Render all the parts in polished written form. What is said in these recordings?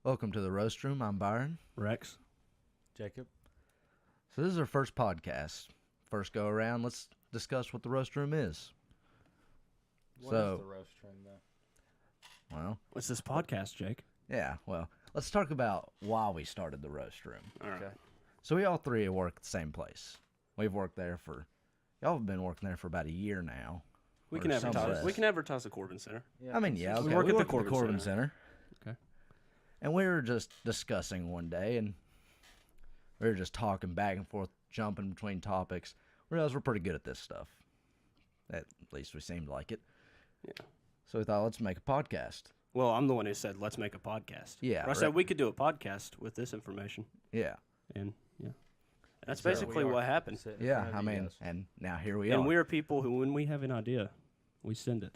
Welcome to the Roast Room. I'm Byron. Rex. Jacob. So this is our first podcast. First go around, let's discuss what the Roast Room is. What is the Roast Room, though? Well, What's this podcast, Jake? yeah, well, let's talk about why we started the Roast Room. All right. Okay. So we all three work at the same place. We've worked there y'all have been working there for about a year now. We Or can some advertise. less. We can advertise the Corbin Center. I mean, yeah, okay. We work at the Corbin Corbin Center. Okay. And we were just discussing one day, and we were just talking back and forth, jumping between topics. We realized we're pretty good at this stuff. At least we seemed like it. Yeah. So we thought, let's make a podcast. Well, I'm the one who said let's make a podcast. Yeah, Or I said we could do a podcast with this information, Yeah. and yeah, that's So basically what happened. Yeah, I mean, and now here we are. And we are people who, when we have an idea, we send it.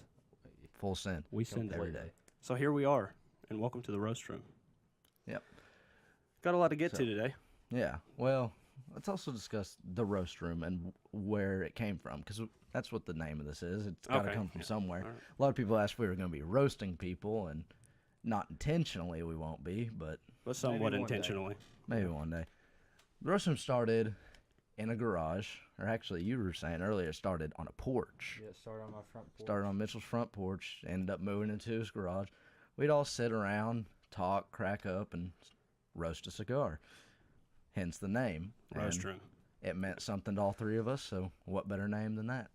Full send. We send it every day. So here we are, and welcome to the Roast Room. Yep. Got a lot to get to today. Yeah. Well, let's also discuss the Roast Room and where it came from, because that's what the name of this is. It's got to Okay, come from yeah. somewhere. All right. A lot of people asked if we were going to be roasting people, and not intentionally we won't be, but But somewhat one day. intentionally. maybe one day. The Roast Room started in a garage, or actually you were saying earlier it started on a porch. Yeah, start on my front porch. Started on Mitchell's front porch, ended up moving into his garage. We'd all sit around, talk, crack up, and roast a cigar. Hence the name. Roast And Room. it meant something to all three of us, so what better name than that?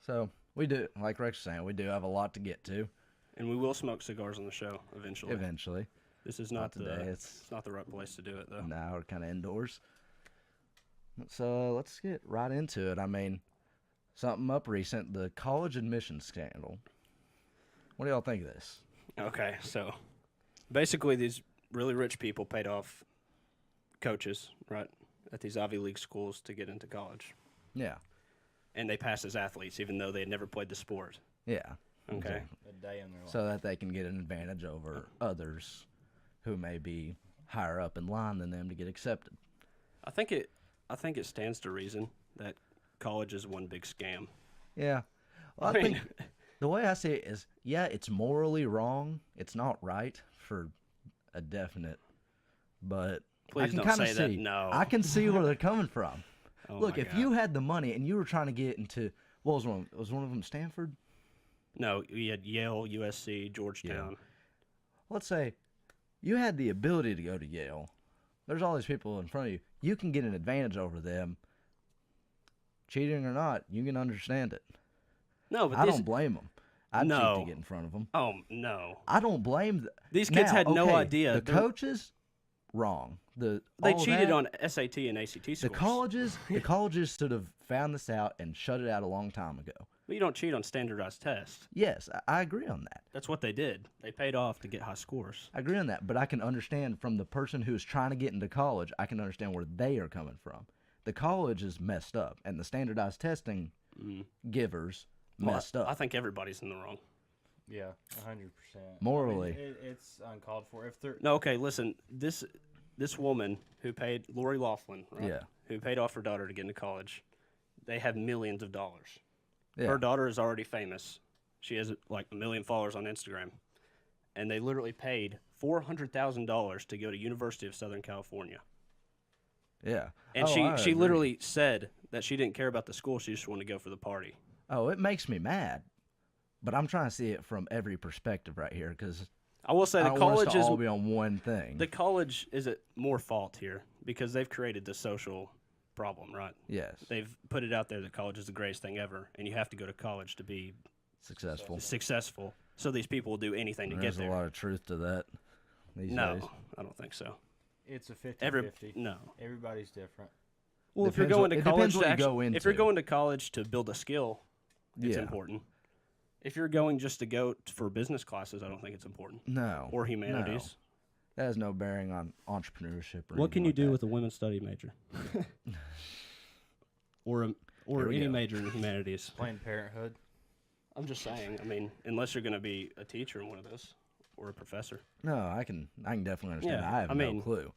So we do, like Rex was saying, we do have a lot to get to And we will smoke cigars on the show eventually. eventually. This is Not not today. the. It's It's not the right place to do it though. now we're kind of indoors. So let's get right into it. I mean, something up recent, the college admissions scandal. What do y'all think of this? Okay, so basically these really rich people paid off coaches, right, at these Ivy League schools to get into college. Yeah. And they pass as athletes even though they had never played the sport. Yeah. Okay. Exactly. A day in their life. So that they can get an advantage over others who may be higher up in line than them to get accepted. I think it stands to reason that college is one big scam. Yeah. Well, I think the way I see it is, yeah, it's morally wrong. It's not right for a definite, but Please I can don't kind of say see. that, no. I can see where they're coming from. Oh Look, my if God. you had the money and you were trying to get into, what was one? Was one of them Stanford? No, you had Yale, USC, Georgetown. Let's say you had the ability to go to Yale. There's all these people in front of you. You can get an advantage over them. Cheating or not, you can understand it. No, but I these, don't blame them. I'd cheat No. to get in front of them. Oh no. I don't blame These kids Now, had no okay, idea. The They're- coaches, wrong. They all cheated that, on SAT and ACT scores. the colleges should have found this out and shut it out a long time ago. But you don't cheat on standardized tests. Yes, I agree on that. That's what they did. They paid off to get high scores. I agree on that, but I can understand from the person who's trying to get into college, I can understand where they are coming from. The college is messed up, and the standardized testing givers messed Well, up. I think everybody's in the wrong. Yeah, 100%. Morally. It's uncalled for. If they're No, okay, listen. This woman who paid Lori Laughlin, right? Yeah. Who paid off her daughter to get into college. They have millions of dollars. Yeah. Her daughter is already famous. She has like 1 million followers on Instagram, and they literally paid $400,000 to go to University of Southern California. Yeah. And Oh, I she agree. literally said that she didn't care about the school. She just wanted to go for the party. Oh, it makes me mad, but I'm trying to see it from every perspective right here because I will say I the don't want us college to is all be on one thing. the college is at more fault here because they've created the social problem, right? Yes. They've put it out there that college is the greatest thing ever, and you have to go to college to be Successful. successful. So these people will do anything to There's get a there. lot of truth to that these No, days. I don't think so. it's a 50-50. No. Everybody's different. Well, if you're Depends going what- to it college, depends what you to go if you're into. going to college to build a skill, it's Yeah. important. If you're going just to go for business classes, I don't think it's important. No. Or humanities. That has no bearing on entrepreneurship. Or What can anything you like do that. with a women's study major? or Here we any go. major in humanities? Planned Parenthood. I'm just saying. I mean, unless you're going to be a teacher in one of those or a professor. No, I can definitely understand. Yeah, I have I no mean- clue.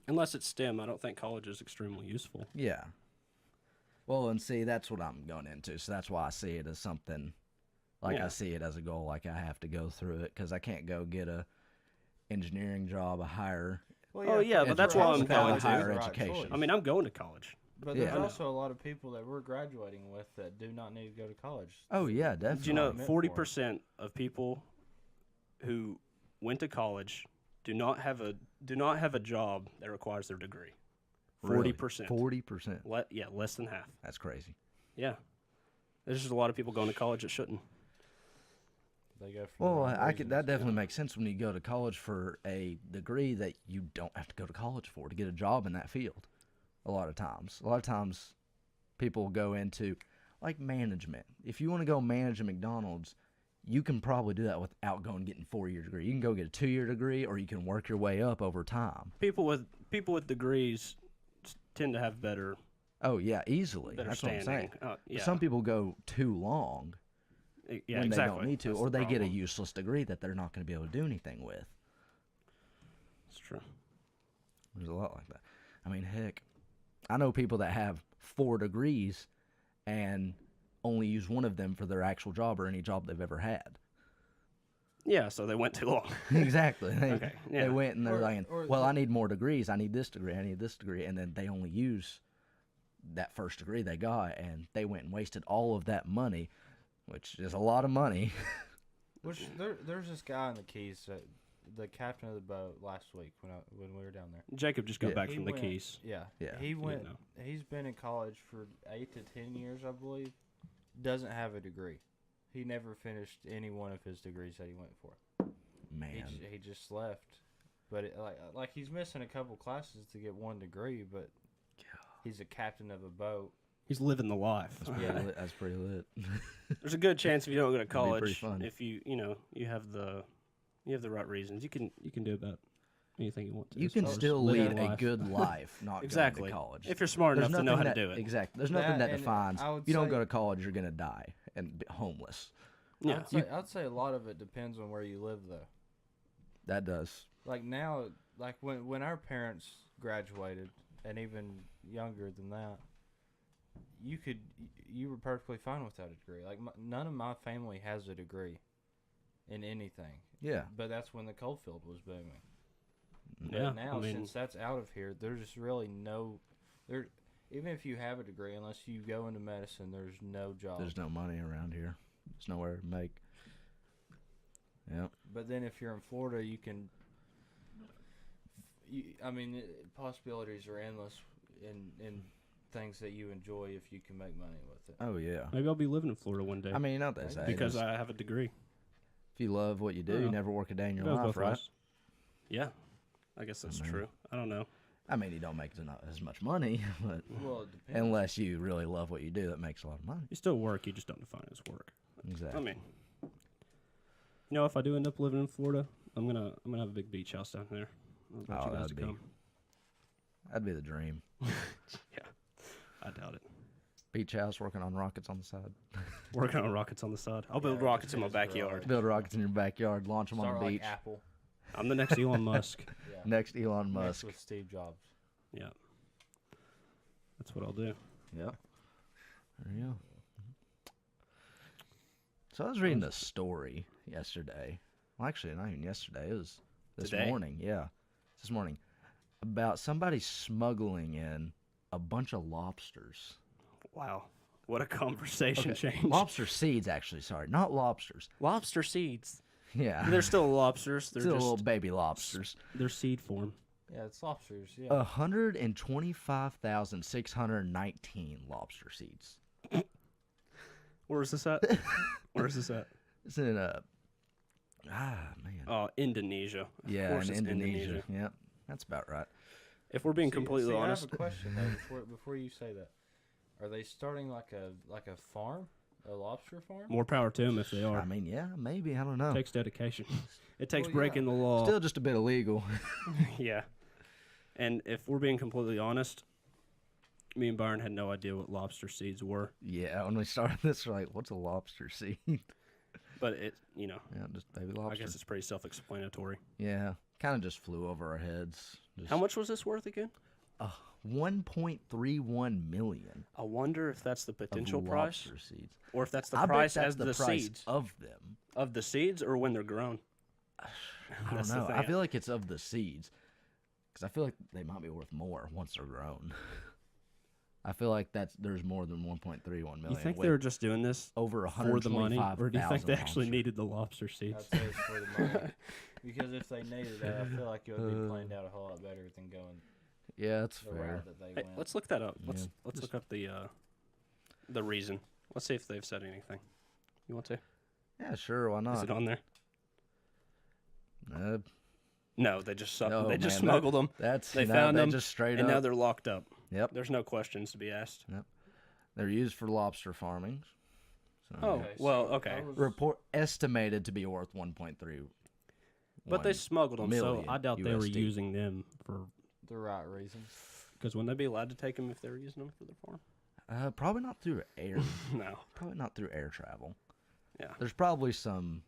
Unless it's STEM, I don't think college is extremely useful. Yeah. Well, and see, that's what I'm going into. So that's why I see it as something, like Yeah. I see it as a goal. Like I have to go through it because I can't go get a engineering job, a higher. Well, Oh, yeah, for- but that's for why us, I'm college going is to. the Higher right education. choice. I mean, I'm going to college. But Yeah. there's I know. also a lot of people that we're graduating with that do not need to go to college. Oh yeah, Do definitely. you know meant for 40% of people who went to college do not have a job that requires their degree? 40%. 40%. Yeah, less than half. That's crazy. Yeah. There's just a lot of people going to college that shouldn't. They go for the Well, wrong I could. That reasons. definitely makes sense when you go to college for a degree that you don't have to go to college for to get a job in that field. A lot of times, people go into like management. If you want to go manage a McDonald's, you can probably do that without going getting a 4-year degree. You can go get a 2-year degree, or you can work your way up over time. People with degrees tend to have better Oh yeah, easily. That's what I'm standing. saying. Yeah. Some people go too long Yeah, when exactly. they don't need to, That's or the they get a problem. useless degree that they're not going to be able to do anything with. It's true. There's a lot like that. I mean, heck, I know people that have 4 degrees and only use one of them for their actual job or any job they've ever had. Yeah, so they went too long. Exactly. Okay, yeah. They went and they're like, or well, the- I need more degrees. I need this degree. I need this degree. And then they only use that first degree they got, and they went and wasted all of that money, which is a lot of money. Which there's this guy in the Keys, the captain of the boat last week when we were down there. Jacob just got Yeah. back He from the went- Keys. Yeah, Yeah. He went. know. He's been in college for 8 to 10 years, I believe. Doesn't have a degree. He never finished any one of his degrees that he went for. Man. He just left. But like he's missing a couple classes to get 1 degree, but he's a captain of a boat. He's living the life. That's pretty lit. There's a good chance if you don't go to be pretty college, fun. if you have the right reasons, you can do about anything you want to. You as can far as still living lead a life. good life not Exactly. going to college. If you're smart There's enough to know how nothing to do it. Exactly. There's nothing That, that and defines I would if you don't say- go to college, you're going to die and be homeless. Yeah. I'd say a lot of it depends on where you live, though. That does. Like now, like when our parents graduated, and even younger than that, you were perfectly fine without a degree. Like none of my family has a degree in anything. Yeah. But that's when the coal field was booming. Yeah, But now, I mean- since that's out of here, there's just really no there. Even if you have a degree, unless you go into medicine, there's no job. There's no money around here. There's nowhere to make. Yeah. But then if you're in Florida, you can. Possibilities are endless in things that you enjoy if you can make money with it. Oh yeah. Maybe I'll be living in Florida one day. I mean, you know what they say. because just- I have a degree. if you love what you do, Yeah. you never work a day in your Goes life, both right? ways. Yeah, I guess that's I mean- true. I don't know. I mean, you don't make as much money, but Well, it depends. unless you really love what you do, that makes a lot of money. You still work. You just don't define it as work. Exactly. I mean, if I do end up living in Florida, I'm gonna have a big beach house down there. I want Oh, you guys that'd to be- come. That'd be the dream. Yeah, I doubt it. Beach house, working on rockets on the side. Working on rockets on the side. I'll build Yeah, rockets in my just his backyard. garage. Build rockets in your backyard, launch them Start on the like beach. Apple. I'm the next Elon Musk. Yeah. Next Elon Next Musk. with Steve Jobs. Yeah, that's what I'll do. Yep. There you go. So I was reading a story yesterday. Well, actually, not even yesterday. It was this Today? morning. Yeah, this morning about somebody smuggling in a bunch of lobsters. Wow, what a conversation Okay, change. Lobster seeds, actually. Sorry, not lobsters. Lobster seeds. Yeah, They're still lobsters. They're still just little baby lobsters. they're seed form. Yeah, it's lobsters. Yeah. 125,619 lobster seeds. Where is this at? Where is this at? It's in man. Oh, Indonesia. Of Yeah, course in it's Indonesia. Yep, that's about right. If we're being completely honest, I have a question though. Before you say that, are they starting like a farm, a lobster farm? more power to them if they are. I mean, yeah, maybe. I don't know. It takes dedication. It takes Well, yeah. breaking the law. Still just a bit illegal. Yeah. And if we're being completely honest, me and Byron had no idea what lobster seeds were. Yeah, when we started this, we're like, what's a lobster seed? But it, Yeah, just baby I lobster. guess it's pretty self-explanatory. Yeah, kind of just flew over our heads. Just, How much was this worth again? 1.31 million I wonder if that's the of potential price, lobster seeds. or if that's the I bet price that's as the the price seeds of them. of the seeds, or when they're grown. I don't That's the know. thing. I feel like it's of the seeds, because I feel like they might be worth more once they're grown. I feel like there's more than 1.31 million. You think with they were just doing this over for the money, 125,000 or do you think they actually lobsters. needed the lobster seeds? I'd say it's for the money. Because if they needed that, I feel like it would be planned out a whole lot better than going Yeah, that's the fair. route that they Hey, went. let's look that up. Let's Yeah. let's look up the reason. Let's see if they've said anything. You want to? Yeah, sure. Why Is not? it on there? Uh, No, they just No, they just man, that- smuggled them, that's They you know, found they them, just straight and up. now they're locked up. Yep, There's no questions to be asked. they're used for lobster farming. So Oh, Okay, well, so okay. I was- report estimated to be worth 1.3. But they smuggled them, so million I doubt they were USD. using them for. the right reasons. Because wouldn't they be allowed to take them if they were using them for their farm? Probably not through air. No. Probably not through air travel. Yeah. There's probably some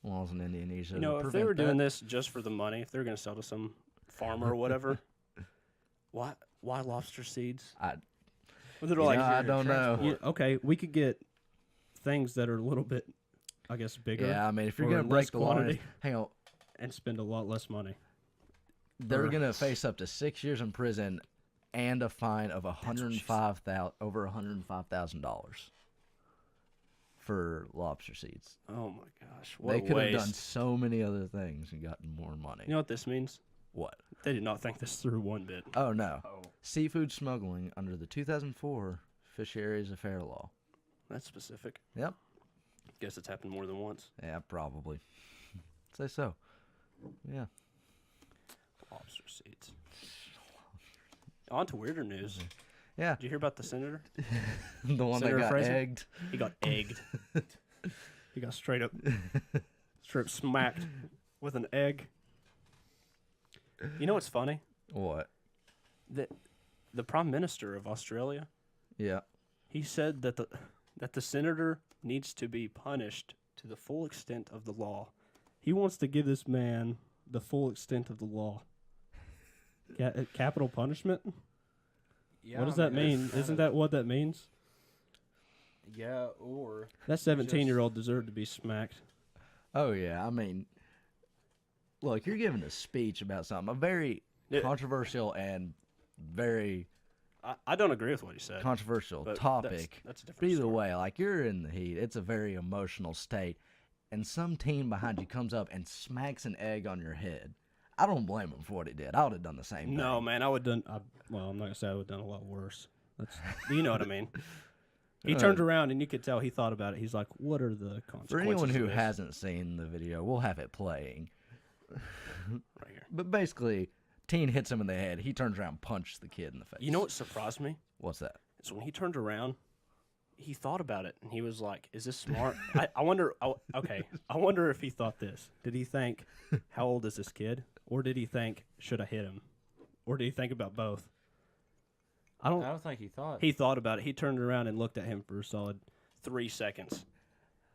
laws in Indonesia. You know, to if they were prevent doing that. this just for the money, if they're going to sell to some farmer or whatever, why lobster seeds? I Well, they're You like, know, I don't know. Okay, we could get things that are a little bit, I guess, bigger. Yeah, I mean, if you're or gonna break less the law, quantity. hang on, And spend a lot less money. they're Or- gonna face up to 6 years in prison and a fine of over $105,000 for lobster seeds. Oh my gosh, what They a could have waste! done so many other things and gotten more money. You know what this means? What? They did not think this through one bit. Oh no, Oh. seafood smuggling under the 2004 Fisheries Affair Law. That's specific. Yep. Guess it's happened more than once. Yeah, probably. Say so. Yeah. Lobster seeds. On to weirder news. Yeah. Did you hear about the senator? The one Senator that got Fraser? egged. He got egged. He got straight up smacked with an egg. You know what's funny? What? The Prime Minister of Australia, Yeah. he said that the senator needs to be punished to the full extent of the law. He wants to give this man the full extent of the law. Capital punishment? Yeah, What does I that mean, mean? that's kind Isn't of- that what that means? Yeah, or That 17-year-old deserved to be smacked. Oh yeah. I mean, look, you're giving a speech about something, a very Yeah. controversial and very I don't agree with what he said. controversial but topic. That's a different But either story. way, like you're in the heat. It's a very emotional state, and some teen behind you comes up and smacks an egg on your head. I don't blame him for what he did. I would have done the same No, thing. man, I would done. Well, I'm not gonna say I would have done a lot worse. That's you know what I mean. He Uh, turned around and you could tell he thought about it. He's like, "What are the consequences?" For anyone who of this?" hasn't seen the video, we'll have it playing. right here. But basically, teen hits him in the head. He turns around and punches the kid in the face. You know what surprised me? What's that? Is when he turned around, he thought about it and he was like, "Is this smart?" I wonder. Okay, I wonder if he thought this. Did he think, "How old is this kid?" Or did he think, "Should I hit him?" Or did he think about both? I I don't. don't think he thought. He thought about it. He turned around and looked at him for a solid 3 seconds,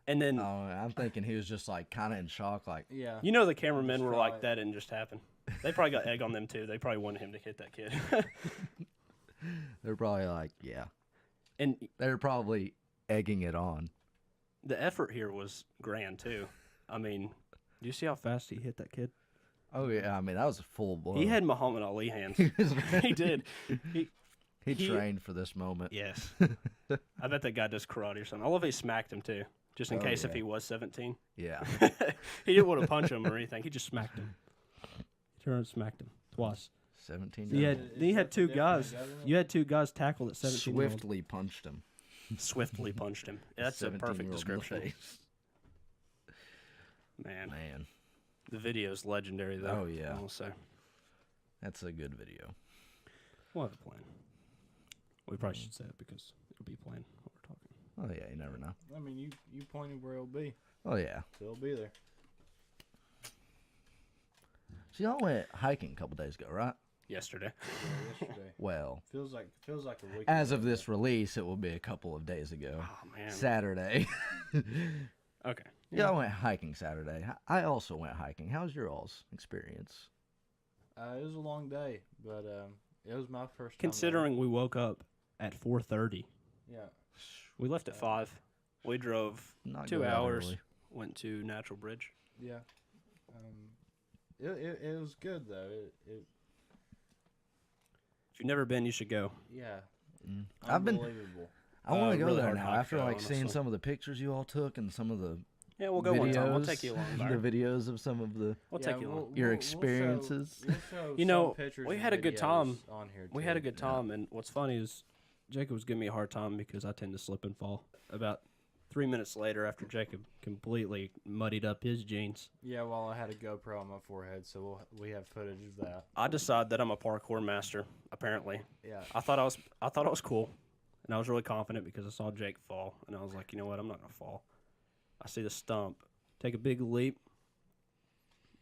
and then Oh, I'm thinking he was just like kind of in shock, like, yeah. you know the cameramen Just were probably- like, "That didn't just happen." They probably got egg on them too. They probably wanted him to hit that kid. they're probably like, yeah. And They're probably egging it on. the effort here was grand too. I mean, do you see how fast he hit that kid? Oh yeah, I mean that was a full blow. He had Muhammad Ali hands. He was ready. He did. He he- trained for this moment. Yes. I bet that guy does karate or something. I love he smacked him too, just in Oh, case if yeah. he was 17. Yeah. He didn't want to punch him or anything. He just smacked him. He turned and smacked him twice. 17. He had, Is he had that two different guys. in government? You had two guys tackled at 17. swiftly punched him. Swiftly punched him. That's a perfect 17-year-old in the description. face. Man, Man, the video's legendary though. Oh, yeah. I will say. that's a good video. We'll have a plan. We probably should say it because it'll be playing while we're talking. Oh yeah, you never know. I mean, you pointed where it'll be. Oh yeah. So it'll be there. So y'all went hiking a couple days ago, right? Yesterday. Yeah, yesterday. Well, feels like a week. as ago, of this but release, it will be a couple of days ago. Oh man. Saturday. Okay. Yeah, I went hiking Saturday. I also went hiking. How's your all's experience? it was a long day, but it was my first time. Considering we woke up at 4:30, Yeah. we left at 5. We drove Not 2 go that hours. early. Went to Natural Bridge. Yeah. It was good though. If you've never been, you should go. Yeah. I've been. Unbelievable. I want to go really there hard now. hike, After though, like seeing honestly. some of the pictures you all took and some of the Yeah, we'll go videos, one time. We'll take you along, Byron. the videos of some of the. We'll take you along. Your experiences. We'll show You some know, pictures we and had a good videos time. on here. We too. had a good time, and what's funny is Jacob was giving me a hard time because I tend to slip and fall. About 3 minutes later, after Jacob completely muddied up his jeans, Yeah, well, I had a GoPro on my forehead, so we have footage of that. I decided that I'm a parkour master. Apparently, Yeah. I thought I was cool, and I was really confident because I saw Jake fall, and I was like, you know what, I'm not gonna fall. I see the stump, take a big leap,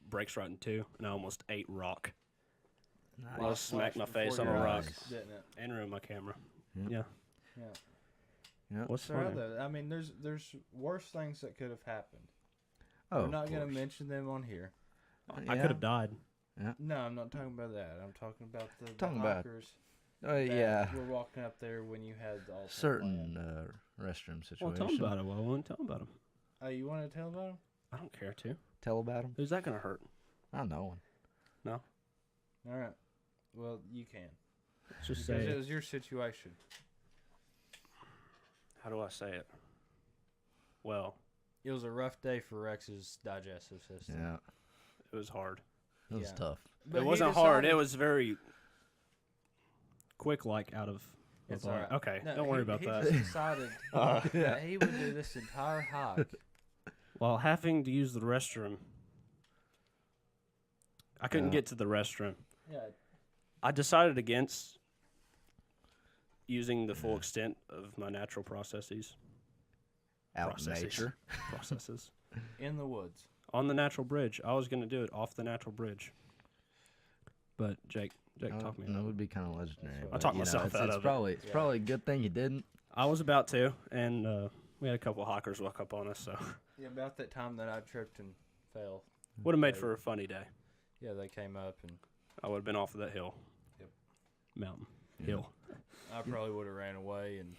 breaks right in two, and I almost ate rock. I Lost smacked my before face on a your rock eyes, didn't it? and ruined my camera. Yep. Yeah. Yeah. Yep. What's It's all right, funny? though. I mean, there's worse things that could have happened. Oh, We're not of going to course. mention them on here. I Yeah. could have died. No, I'm not talking about that. I'm talking about the Talking about- hikers Oh that yeah. were walking up there when you had the alternate Certain plan. restroom situation. Well, tell him about it. Well, I won't tell him about him. Oh, you want to tell about them? I don't care to. Tell about them. Who's that gonna hurt? I know one. No. All right. Well, you can. Let's just Because say it it. was your situation. How do I say it? Well, It was a rough day for Rex's digestive system. Yeah, it was hard. it was Yeah. tough. But it he wasn't hard. It decided- was very quick, like out of. It's all all right. right. Okay, No, don't worry he about he that. just decided that he would do this entire hike. While having to use the restroom, I couldn't Yeah. get to the restroom. Yeah. I decided against using the full extent of my natural processes. Out in Processes. nature. Processes. In the woods. On the natural bridge. I was going to do it off the natural bridge. But Jake talked me That out. would be kind of legendary. That's what but, I talked you know, myself it's, out it's of it. probably, It's Yeah. probably a good thing you didn't. I was about to, and we had a couple of hikers walk up on us, so Yeah, about that time that I tripped and fell. would have made for a funny day. Yeah, they came up and I would have been off of that hill. Yep. Mountain. Yeah. Hill. I probably would have ran away, and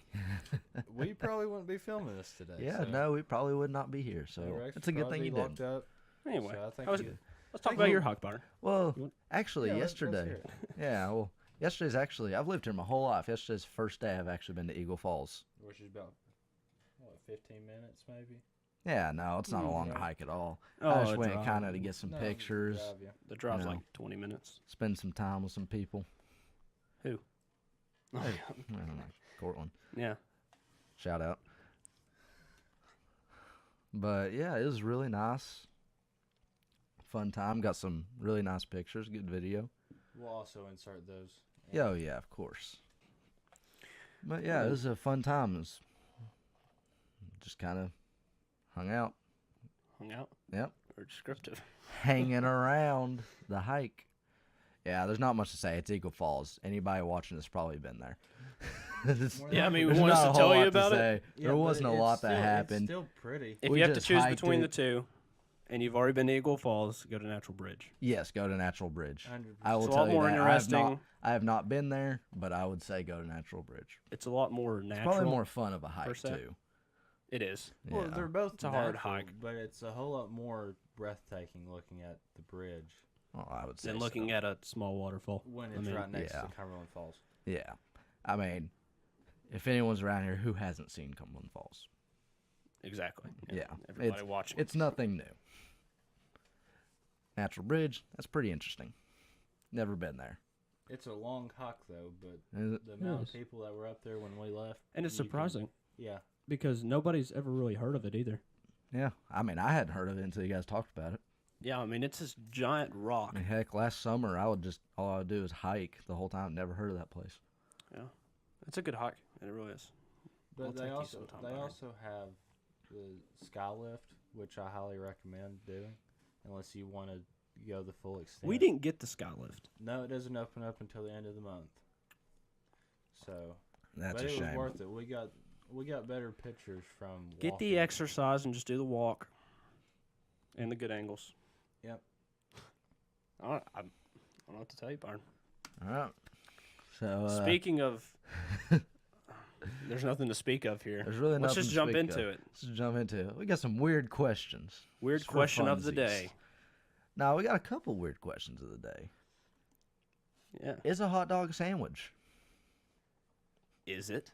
we probably wouldn't be filming this today. Yeah, so. no, we probably would not be here. So Rex it's a would good probably thing you be locked didn't. up. Anyway, So I think I was- you- let's talk about your hike bar. Well, You want- actually, Yeah, let's yesterday. hear it. Yeah, well, yesterday's actually. I've lived here my whole life. Yesterday's the first day I've actually been to Eagle Falls. Which is about, what, 15 minutes maybe? Yeah, no, it's not a long Yeah. hike at all. Oh, I just the went drive. kind of to get some No, pictures, drive you. The drive's No. like 20 minutes. spend some time with some people. Who? I don't know, Cortland. Yeah. Shout out. But yeah, it was really nice. Fun time. Got some really nice pictures. Good video. We'll also insert those. Yeah, oh yeah, of course. But yeah, it was a fun time. It was just kind of hung out. Hung out. Yep. Or descriptive. Hanging around the hike. Yeah, there's not much to say. It's Eagle Falls. Anybody watching this probably been there. There's- More Yeah, I than mean, likely. we want us not to a tell whole you lot about it. say. Yeah, There but wasn't a it's lot still, that happened. It's still pretty. If We you have to just choose hiked between it. the two, and you've already been to Eagle Falls, go to Natural Bridge. Yes, go to Natural Bridge. 100%. I will It's a tell lot you more that. interesting. I have not been there, but I would say go to Natural Bridge. It's a lot more It's natural. probably more fun of a hike se. too. It is. Well, Yeah. they're both It's a hard natural, hike. but it's a whole lot more breathtaking looking at the bridge Well, I would say Than looking so. at a small waterfall. when I it's mean, right next yeah. to Cumberland Falls. Yeah, I mean, if anyone's around here who hasn't seen Cumberland Falls, Exactly. Yeah. Everybody watching. it's nothing new. Natural Bridge, that's pretty interesting. Never been there. It's a long hike though, but Is it? the amount Yes. of people that were up there when we left, and it's you can- surprising yeah, because nobody's ever really heard of it either. Yeah, I mean, I hadn't heard of it until you guys talked about it. Yeah, I mean, it's this giant rock. I mean, heck, last summer all I would do is hike the whole time. Never heard of that place. Yeah. It's a good hike. It really is. but I'll they take you also sometime, they Byron. also have the sky lift, which I highly recommend doing, unless you want to go the full extent. We didn't get the sky lift. No, it doesn't open up until the end of the month. So, That's but a it shame. was worth it. We got better pictures from Get the walking. exercise and just do the walk. And the good angles. Yep. I don't know what to tell you, Byron. All right. So Speaking of, there's nothing to speak of here. there's really Let's nothing just to jump speak into of. it. Let's just jump into it. We got some weird questions. Weird Just for question of the funsies. day. Now we got a couple weird questions of the day. Yeah. Is a hot dog a sandwich? Is it?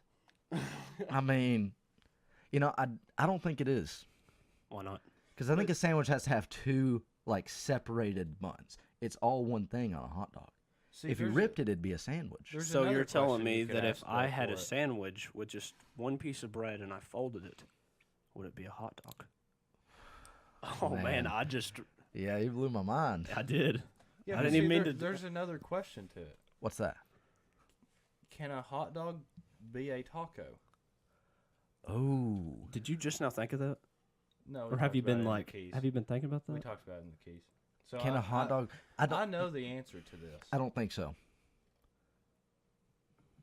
I mean, I don't think it is. Why not? Because I think a sandwich has to have two, like, separated buns. It's all one thing on a hot dog. See, If you ripped it, it'd be a sandwich. there's So another you're telling question me you could that if ask I though had for a it. sandwich with just one piece of bread and I folded it, would it be a hot dog? Oh man, Man. I just Yeah, you blew my mind. I did. Yeah, I but didn't see, even mean there- to- There's another question to it. What's that? Can a hot dog be a taco? Oh. Did you just now think of that, No. we or have talked you about it been in the like, keys. have you been thinking about We that? talked about it in the keys. So Can a hot dog... I know the answer to this. I don't think so.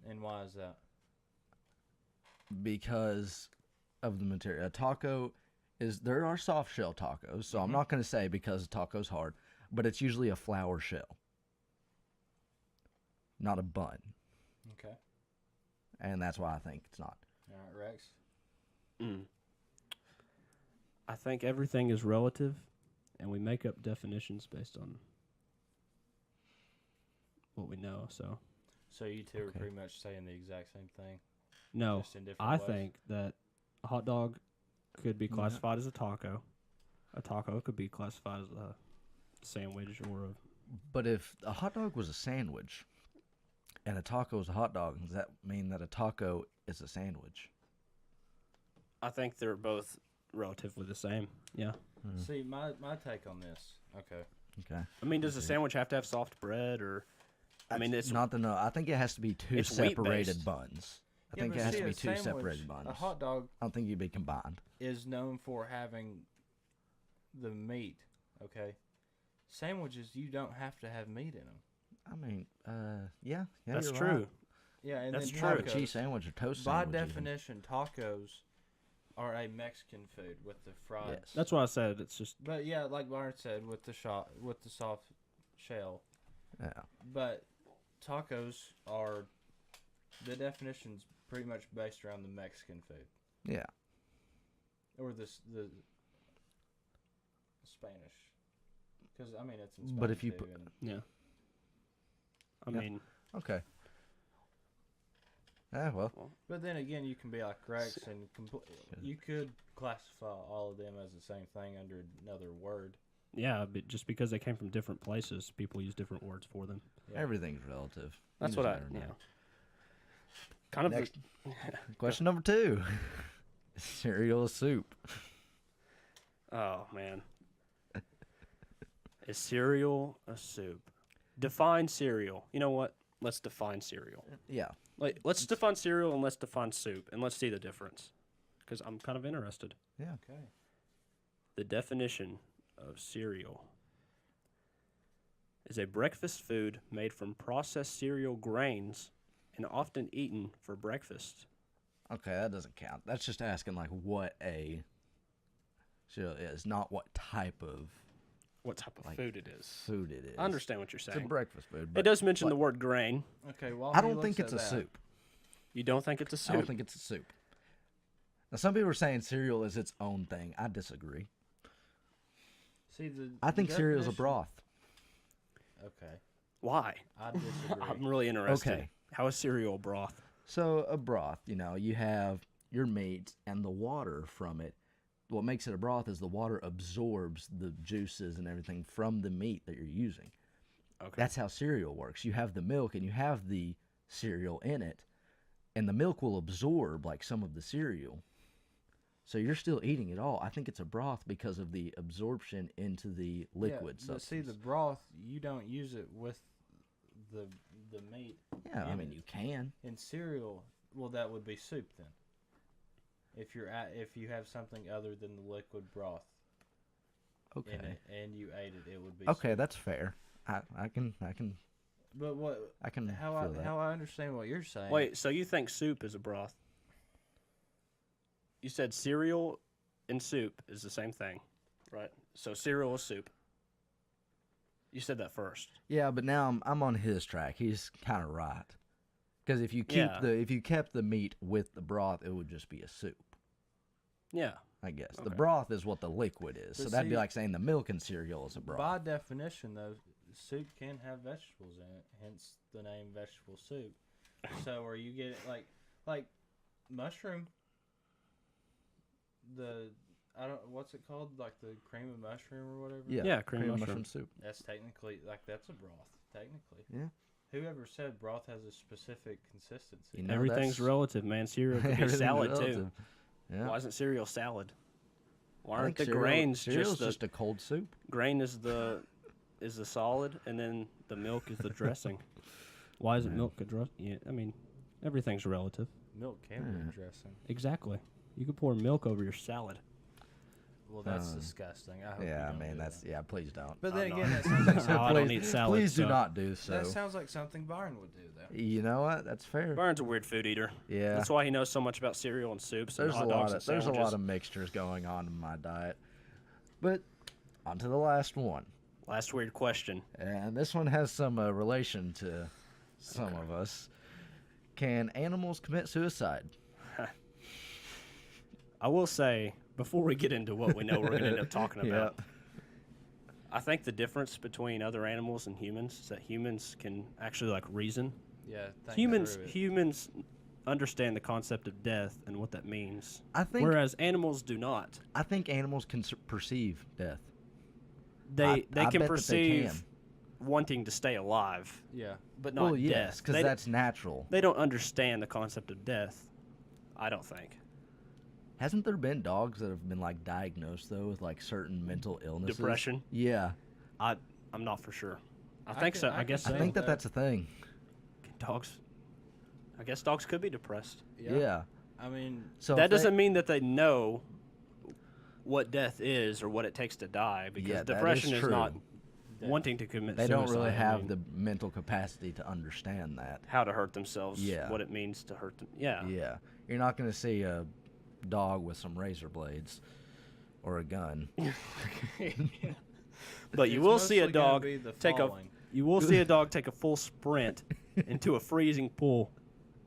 And why is that? Because of the material. A taco is... There are soft shell tacos, so I'm not going to say because a taco's hard, but it's usually a flour shell. Not a bun. Okay. And that's why I think it's not. All right, Rex. I think everything is relative, and we make up definitions based on what we know. So So you two are Okay. pretty much saying the exact same thing, no, just in different I ways. think that a hot dog could be classified as a taco. A taco could be classified as a sandwich or a... But if a hot dog was a sandwich and a taco is a hot dog, does that mean that a taco is a sandwich? I think they're both relatively the same. Yeah. See, my take on this. Okay. Okay. I mean, does a sandwich have to have soft bread, or... I mean, it's... Not the no. I think it has to be two It's separated wheat-based. buns. I Yeah, think but it has see, to be a two sandwich, separated buns. A hot dog I don't think you'd be combined. is known for having the meat. Okay. Sandwiches, you don't have to have meat in them. I mean, yeah, That's you're true. right. Yeah, and That's then true. Have a tacos, cheese sandwich or toast by sandwich. even. definition, tacos are a Mexican food with the fried. Yes. That's what I said. It's just... But yeah, like Byron said, with the soft shell. Yeah. But tacos are the definition's pretty much based around the Mexican food Yeah. or the Spanish. Because I mean, it's in Spanish But if you too, put- and Yeah. I Yeah. mean... Okay. Yeah. Well. But then again, you can be like Rex and you could classify all of them as the same thing under another word. Yeah, but just because they came from different places, people use different words for them. Yeah. Everything's relative. You That's just what I... never know. Yeah. Kind of... Next. Question number 2. Is cereal a soup? Oh, man. Is cereal a soup? Define cereal. You know what? Let's define cereal. Yeah. Like, let's define cereal and let's define soup, and let's see the difference. Because I'm kind of interested. Yeah. Okay. The definition of cereal is a breakfast food made from processed cereal grains and often eaten for breakfast. Okay, that doesn't count. That's just asking like what a cereal is, not what type of What type of Like, food it is. food it is. I understand what you're It's a saying. breakfast food. It But does mention the word grain. Okay. Well, I don't think it's a soup. You don't think it's a soup? I don't think it's a soup. Now, some people are saying cereal is its own thing. I disagree. See, I think cereal is a definition- broth. Okay. Why? I disagree. I'm really interested. Okay. How is cereal a broth? So a broth, you have your meat and the water from it. What makes it a broth is the water absorbs the juices and everything from the meat that you're using. Okay. That's how cereal works. You have the milk and you have the cereal in it, and the milk will absorb like some of the cereal. So you're still eating it all. I think it's a broth because of the absorption into the liquid yeah, but see, substance. the broth, you don't use it with the meat. Yeah, I in mean it. you can. In cereal, well, that would be soup then. If you have something other than the liquid broth Okay. in it and you ate it, it would be Okay, soup. that's fair. I can But what? I can How feel that. how I understand what you're saying? Wait, so you think soup is a broth? You said cereal and soup is the same thing, right? So cereal is soup. You said that first. Yeah, but now I'm on his track. He's kind of right. Because if you keep Yeah. if you kept the meat with the broth, it would just be a soup. Yeah. I guess. The Okay. broth is what the liquid is. But So that'd be see- like saying the milk in cereal is a broth. By definition, though, soup can have vegetables in it, hence the name vegetable soup. So are you getting like mushroom? What's it called? Like the cream of mushroom or whatever. Yeah, cream of mushroom. soup. That's technically that's a broth. Technically. Yeah. Whoever said broth has a specific consistency? You know, Everything's that's- relative, man. Cereal could be Everything's salad too. relative. Yeah. Why isn't cereal salad? Why I aren't think the grains cereal's just the a cold soup? grain is the solid, and then the milk is the dressing? Why isn't Yeah. milk a dressing? Yeah, I mean, everything's relative. Milk can be dressing. Exactly. You could pour milk over your salad. Well, that's Um, disgusting. I hope you Yeah, don't man, do that's that. yeah. Please don't. But I'm then not. again, that sounds like No, something, I don't eat salad. Please do so- not do so. that sounds like something Byron would do, though. You know what? That's fair. Byron's a weird food eater. Yeah. That's why he knows so much about cereal and soups and There's a hot lot dogs of and there's a sandwiches. lot of mixtures going on in my diet. But on to the last one, Last weird question. and this one has some relation to some of us. Can animals commit suicide? I will say, before we get into what we know we're going to end up talking about, I think the difference between other animals and humans is that humans can actually like reason. Yeah. think Humans through it. humans understand the concept of death and what that means, I think whereas animals do not. I think animals can perceive death. They I can bet that they perceive can. wanting to stay alive, Yeah. but not Well, yes, death. because They- that's natural. they don't understand the concept of death. I don't think. Hasn't there been dogs that have been like diagnosed though with like certain mental illnesses? Depression? Yeah, I'm not for sure. I I think can- so. I I can guess see so. I think that. that's a thing. Dogs. I guess dogs could be depressed. Yeah. I mean, So That if they- doesn't mean that they know what death is or what it takes to die, because Yeah, that is depression is true. not wanting to commit They suicide. don't really I have mean, the mental capacity to understand that. how to hurt themselves. Yeah. What it means to hurt them. Yeah. Yeah, you're not going to see a dog with some razor blades or a gun. But you it's will see a mostly gonna dog be the take a falling. you will see a dog take a full sprint into a freezing pool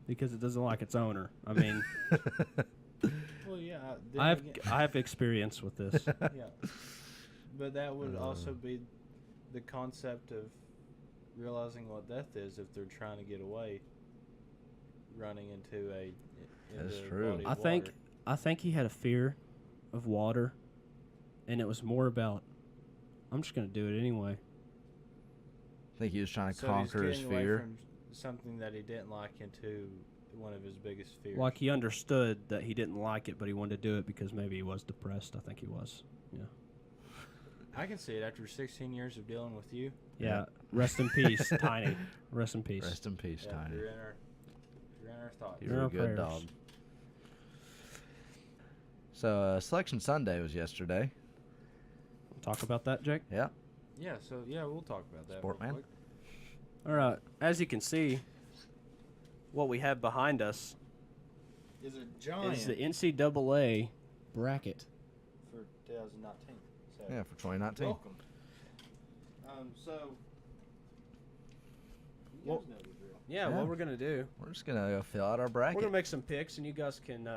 because it doesn't like its owner. I mean, Well, yeah. then I have again- I have experience with this. Yeah. But that would also be the concept of realizing what death is if they're trying to get away, running into a That's into a true. body of I think he had a fear of water, and it was more about I'm just gonna do it anyway. I think he was trying to so conquer he's his getting away fear. from something that he didn't like into one of his biggest fears. Like he understood that he didn't like it, but he wanted to do it because maybe he was depressed. I think he was. Yeah. I can see it after 16 years of dealing with you. Yeah. Rest in peace, Tiny. Rest in peace. Rest in peace, Yeah, Tiny. you're in our thoughts. You're Our a good prayers. dog. So, Selection Sunday was yesterday. Talk about that, Jake. Yeah. Yeah, so we'll talk about that. Sport real man. quick. All right. As you can see, what we have behind us Is a giant is the NCAA bracket. for 2019. So Yeah, for 2019. welcome. So you Well- guys know the drill. Yeah, Yeah. what we're gonna do? We're just going to go fill out our We're bracket. gonna make some picks, and you guys can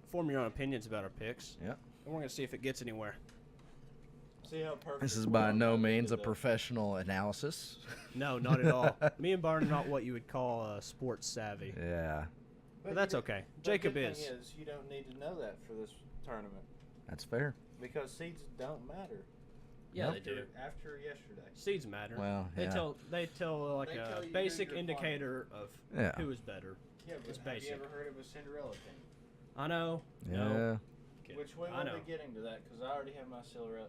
form your own opinions about our picks. Yeah. And we're gonna see if it gets anywhere. See how perfect. This is we by are no with means a the- professional analysis. No, not at all. Me and Byron are not what you would call sports savvy, Yeah, but that's okay. The Jacob good is. thing is you don't need to know that for this tournament that's fair. because seeds don't matter. Yeah, Yep. they do. After yesterday. Seeds matter. Well, They yeah. tell like They a tell you who basic you're indicator of Yeah. who is better. Yeah, but It's have basic. you ever heard of a Cinderella team? I know. Yeah. No. Which we I will know. be getting to that because I already have my Cinderella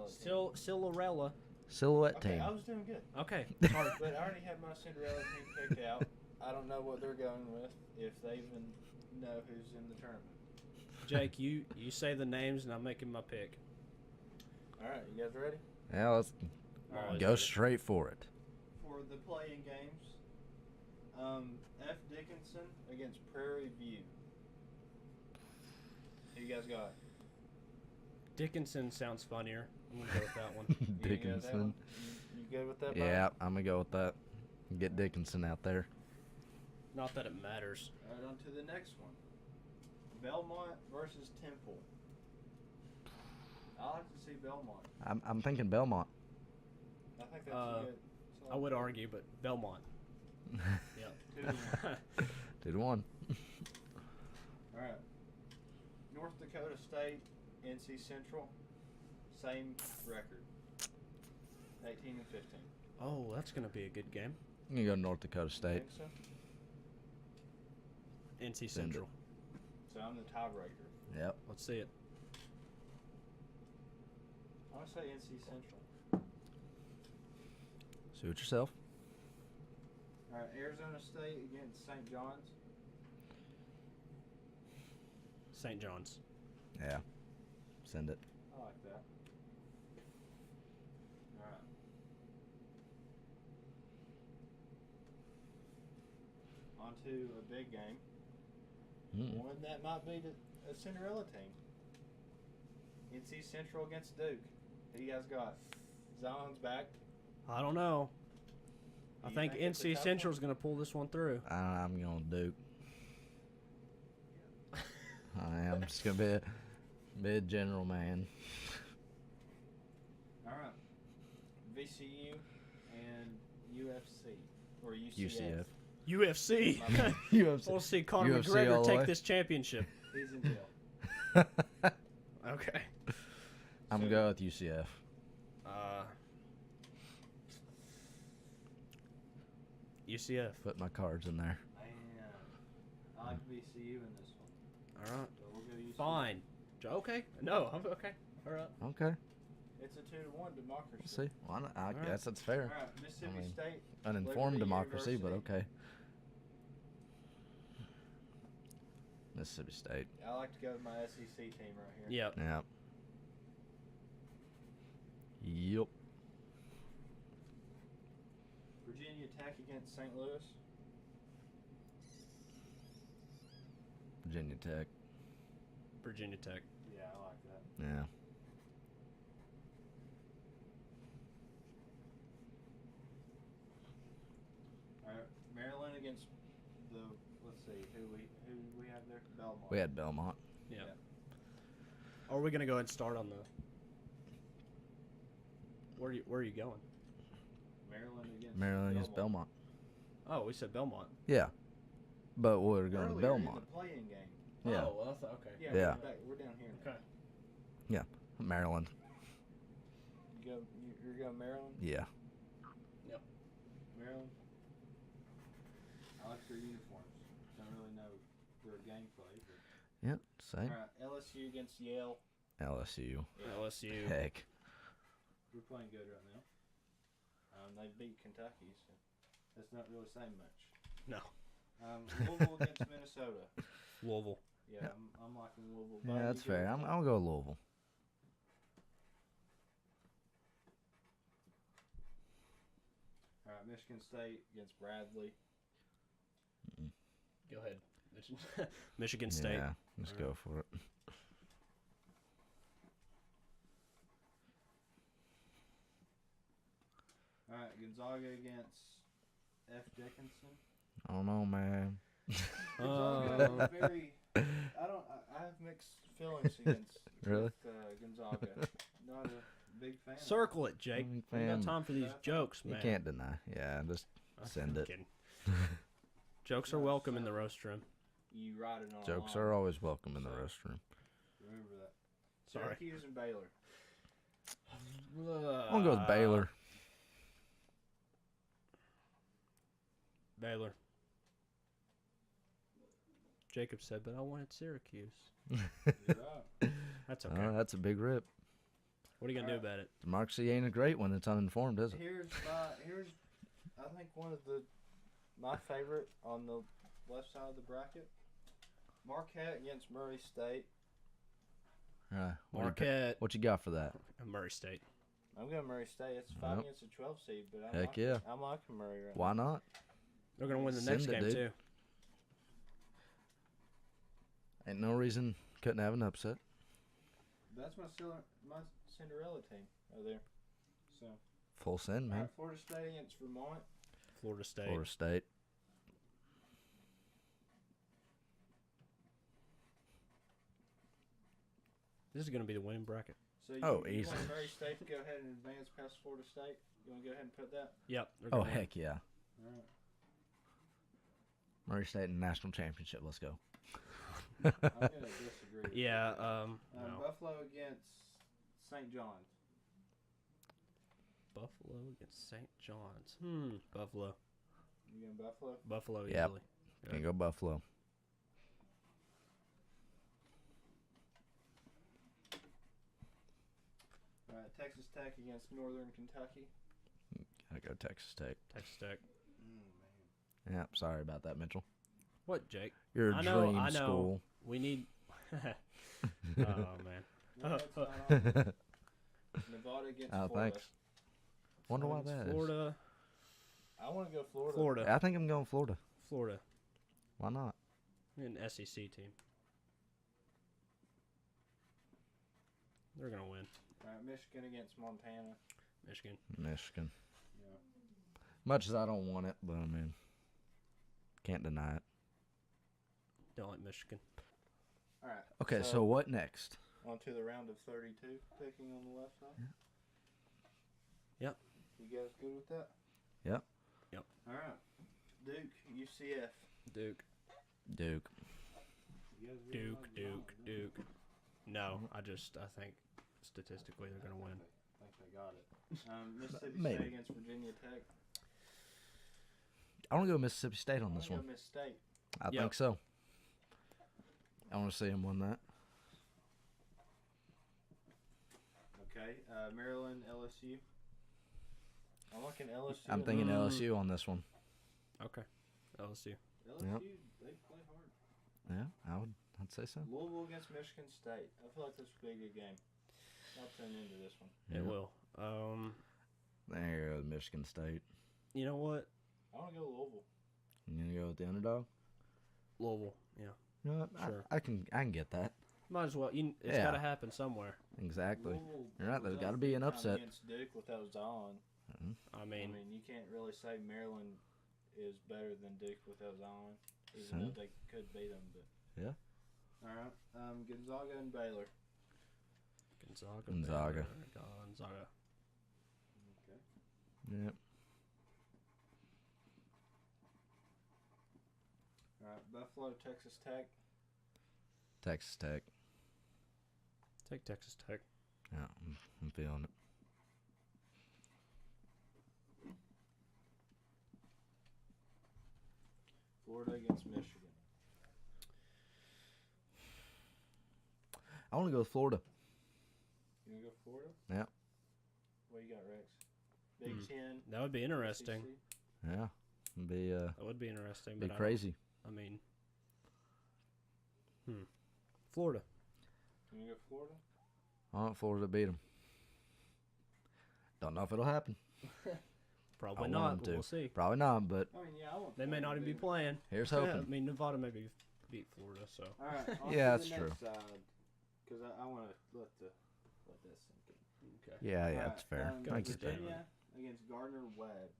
team. Still Cinderella. Silhouette Okay, team. I was doing good. Okay. But I already have my Cinderella team picked out. I don't know what they're going with, if they even know who's in the tournament. Jake, you say the names, and I'm making my pick. All right, you guys ready? Yeah, let's All right. go straight for it. For the playing games, F. Dickinson against Prairie View. Who you guys got? Dickinson sounds funnier. I'm gonna go with that one. You gonna go with that Dickinson. one? You good with that? Byron? Yeah, I'm going to go with that. Get Dickinson out there. Not that it matters. All right, on to the next one. Belmont versus Temple. I like to see Belmont. I'm thinking Belmont. I think that's a good. I would argue, but Belmont. Yep. 2-1. 2-1. All right. North Dakota State, NC Central, same record. 18 and 15. Oh, that's gonna be a good game. You go North Dakota You State. think so? NC Central. So I'm the tiebreaker. Yep. Let's see it. I'm gonna say NC Central. Suit yourself. All right. Arizona State against St. John's. St. John's. Yeah. Send it. I like that. All right. On to a big game. One that might be a Cinderella team. NC Central against Duke. Who you guys got? Zion's back. I don't know. I You think think it's a NC tough Central's gonna pull this one through. I'm going Duke. I am just gonna be a general man. All right. VCU and UFC or UCF. UCF. UFC. UFC. We'll see Conor UFC all McGregor the take way. this championship. He's in jail. Okay. I'm gonna go with UCF. UCF. Put my cards in there. Man, I like VCU in this one. All right. So we'll go UCF. Fine. Okay. No, I'm okay. All right. Okay. It's a 2-1 democracy. See, why not? I Alright. guess that's All fair. right, Mississippi I mean, State. Uninformed Liberty democracy, but University. okay. Mississippi State. I like to go with my SEC team right here. Yep. Yeah. Yep. Virginia Tech against St. Louis. Virginia Tech. Virginia Tech. Yeah, I like that. Yeah. All right, Maryland against the. Let's see who we have there. Belmont. We had Belmont. Yeah. Yeah. Are we gonna go ahead and start on the? Where are you going? Maryland against Belmont. Oh, we said Belmont. Yeah. But we're going to Earlier Belmont. In the play-in game. Yeah. Oh, well, I thought okay. Yeah. Yeah. We're down here. Okay. Maryland. You're going Maryland. Yeah. Maryland. I like their uniforms. Don't really know their gameplay. But. Yep. Same. All right, LSU against Yale. LSU. LSU. Heck. We're playing good right now. They beat Kentucky, so that's not really saying much. No. Louisville against Minnesota. Louisville. Yeah, I'm liking Louisville. Yeah, Bobby, that's you go fair. with I'll go Louisville. All right, Michigan State against Bradley. Go ahead. Michigan State. Yeah. Let's All right. go for it. All right, Gonzaga against F. Dickinson. I don't know, man. Gonzaga is very. I have mixed feelings against Really? with, Gonzaga. Not a big fan. Circle it, Jake. Big We got fan. time for these jokes, You man. can't deny. Yeah, just send it. Kidding. Jokes are welcome in the roast room. You ride it on. Jokes a line. are always welcome in the restroom. Remember that. Sorry. Syracuse and Baylor. I'm gonna go with Baylor. Baylor. Jacob said, but I wanted Syracuse. You're right. That's okay. Oh, that's a big rip. What are you gonna do about it? Democracy ain't a great when it's uninformed, is it? Here's I think one of my favorite on the left side of the bracket. Marquette against Murray State. Marquette. What you got for that? Murray State. I'm going Murray State. It's 5 Yep. against a 12 seed, but Heck yeah. I'm liking Murray right Why not? They're gonna win the Send next it, game dude. too. Ain't no reason couldn't have an upset. now. That's my Cinderella team right there. So, Full send, all man. right, Florida State against Vermont. Florida State. Florida State. This is gonna be the winning bracket. So you, Oh, you easy. want Murray State to go ahead and advance past Florida State? You want to go ahead and put that? Yep. they're Oh gonna win. heck yeah! All right. Murray State in national championship. Let's go. I'm gonna disagree. Yeah. No. Buffalo against St. John's. Buffalo against St. John's. Buffalo. You going Buffalo? Buffalo Yep. easily. Can go Buffalo. All right. Texas Tech against Northern Kentucky. Gotta go Texas Tech. Texas Tech. Man. Yeah, sorry about that, Mitchell. What, Jake? You're a I know. dream I know. school. We need. Oh man. No, it's not on. Nevada against Oh, Florida. thanks. Wonder why that is. Florida. I want to go Florida. Florida. I think I'm going Florida. Florida. Why not? An SEC team. They're gonna win. All right. Michigan against Montana. Michigan. Michigan. Yeah. Much as I don't want it, but I mean, can't deny it. Don't like Michigan. All right. Okay, so what next? On to the round of 32, picking on the left side. Yep. You guys good with that? Yep. All right. Duke, UCF. Duke. Duke. You guys really Duke. like Duke. Zion, don't you? Duke. No, I think statistically they're gonna win. I think they got it. Mississippi Maybe. State against Virginia Tech. I want to go Mississippi State on I this wanna one. go Miss State. I Yep. think so. I want to see him win that. Okay. Maryland, LSU. I'm looking LSU. I'm thinking Mm. LSU on this one. Okay. LSU. LSU, Yep. they play hard. Yeah, I'd say so. Louisville against Michigan State. I feel like this would be a good game. I'll tune into this one. Yeah. It will. There goes Michigan State. You know what? I want to go Louisville. You gonna go with the underdog? Louisville. Yeah. You know what? Sure. I can get that. Might as well. It's Yeah. got to happen somewhere. Exactly. Louisville You're right, was there's gotta be an big time upset. Against Duke without Zion. I I mean, mean, you can't really say Maryland is better than Duke without Zion, even So? though they could beat them. But Yeah. all right, Gonzaga and Baylor. Gonzaga. Gonzaga. Baylor, Gonzaga. Okay. Yep. All right, Buffalo, Texas Tech. Texas Tech. Take Texas Tech. Yeah, I'm feeling it. Florida against Michigan. I want to go with Florida. You gonna go Florida? Yeah. What you got, Rex? Big Ten. That would be interesting. SEC? Yeah. It'd be That would be interesting. be But crazy. I mean, Florida. You gonna go Florida? I want Florida to beat them. Don't know if it'll happen. Probably want not, them but to. we'll see. Probably not, but I mean, yeah, I want. They may Florida not to even be beat 'em. playing. here's Yeah, I hoping. mean, Nevada maybe beat Florida, so. All right. on Yeah, to that's the true. next side, because I want to let this sink in. Okay. Yeah, All that's right, fair. I get that. Virginia against Gardner Webb.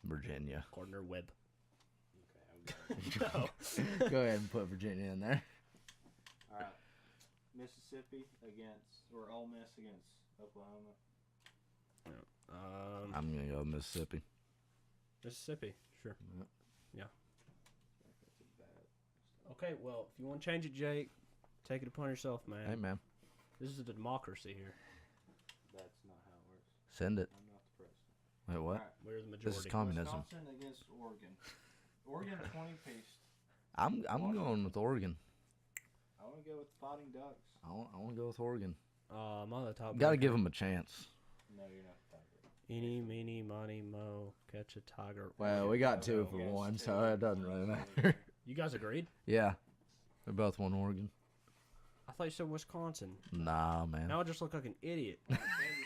Virginia. Gardner Webb. Okay, I'm good. No. Go ahead and put Virginia in there. All right. Mississippi or Ole Miss against Oklahoma. I'm gonna go Mississippi. Mississippi, sure. Yep. Yeah. That's a bad. Okay, well, if you want to change it, Jake, take it upon yourself, man. Hey man, This is a democracy here. That's not how it works. send it. I'm not the president. Wait, what? All right. We're the This majority. is communism. Wisconsin against Oregon. Oregon 20-piece. I'm going with Oregon. I want to go with Fighting Ducks. I want to go with Oregon. I'm on the top. Got to give them a chance. No, you're not the Tiger. Eeny, meeny, miny, mo, catch a tiger. Well, we got two Yes, for yes, one, two. so it doesn't really matter. You guys agreed? Yeah, we both won Oregon. I thought you said Wisconsin. Nah, man. Now I just look like an idiot. Kansas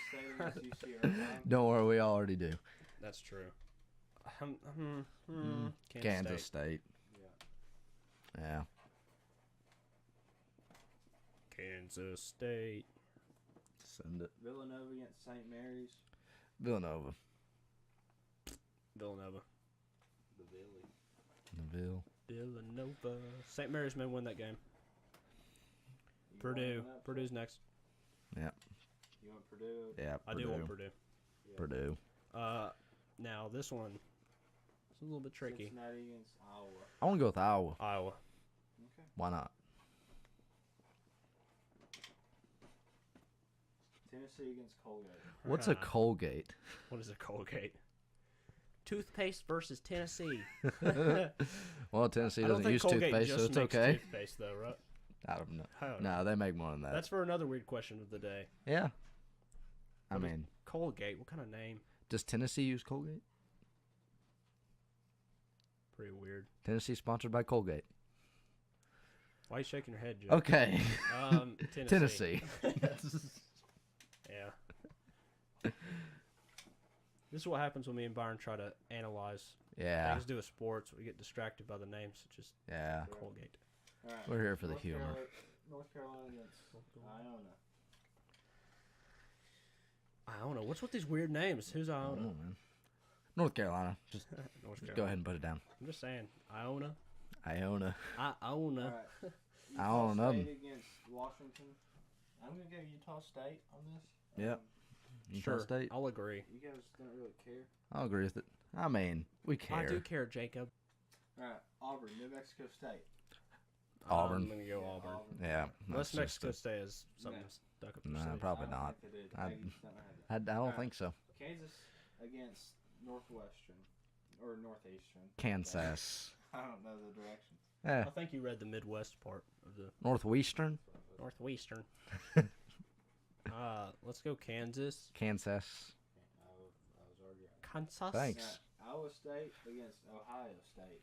State against UC Irvine. Don't worry, we already do. That's true. Kansas State. Yeah. Yeah. Kansas State. Send it. Villanova against St. Mary's. Villanova. Villanova. The Villy. Neville. Villanova. St. Mary's may win that game. You Purdue. lining up? Purdue's next. Yep. You want Purdue? Yeah. I do want Purdue. Yeah. Purdue. Now this one is a little bit tricky. Cincinnati against Iowa. I want to go with Iowa. Iowa. Okay. Why not? Tennessee against Colgate. What's a Colgate? What is a Colgate? Toothpaste versus Tennessee. Well, Tennessee I don't doesn't think use Colgate toothpaste, just so it's makes okay. Toothpaste though, right? I don't know. I don't know. No, they make more than that. That's for another weird question of the day. Yeah. I What is- mean, Colgate. What kind of name? does Tennessee use Colgate? Pretty weird. Tennessee sponsored by Colgate. Why are you shaking your head, Joe? Okay. Tennessee. Tennessee. Yeah. This is what happens when me and Byron try to analyze Yeah. things to do with sports. We get distracted by the names such as Yeah. Colgate. All right. We're here for the humor. North Carolina against Iona. Iona. What's with these weird names? Who's I don't Iona? know, man. North Carolina. Just North Carolina. go ahead and put it down. I'm just saying. Iona. Iona. Iona. All right. I don't know. Utah State against Washington. I'm gonna go Utah State on this. Yep. Utah Sure. State. I'll agree. You guys don't really care. I'll agree with it. I mean, we care. I do care, Jacob. All right. Auburn, New Mexico State. Auburn. I'm gonna go Auburn. Yeah. Unless that's Mexico just State has something No. stuck up their No, sleeve. probably I don't not. think they did. I- Aggies don't have it. I don't Alright. think so. Kansas against Northwestern or Northeastern. Kansas. I don't know the directions. Yeah. I think you read the Midwest part of the Northwestern. Northwestern. Let's go Kansas. Kansas. I was already right. Kansas. Thanks. Iowa State against Ohio State.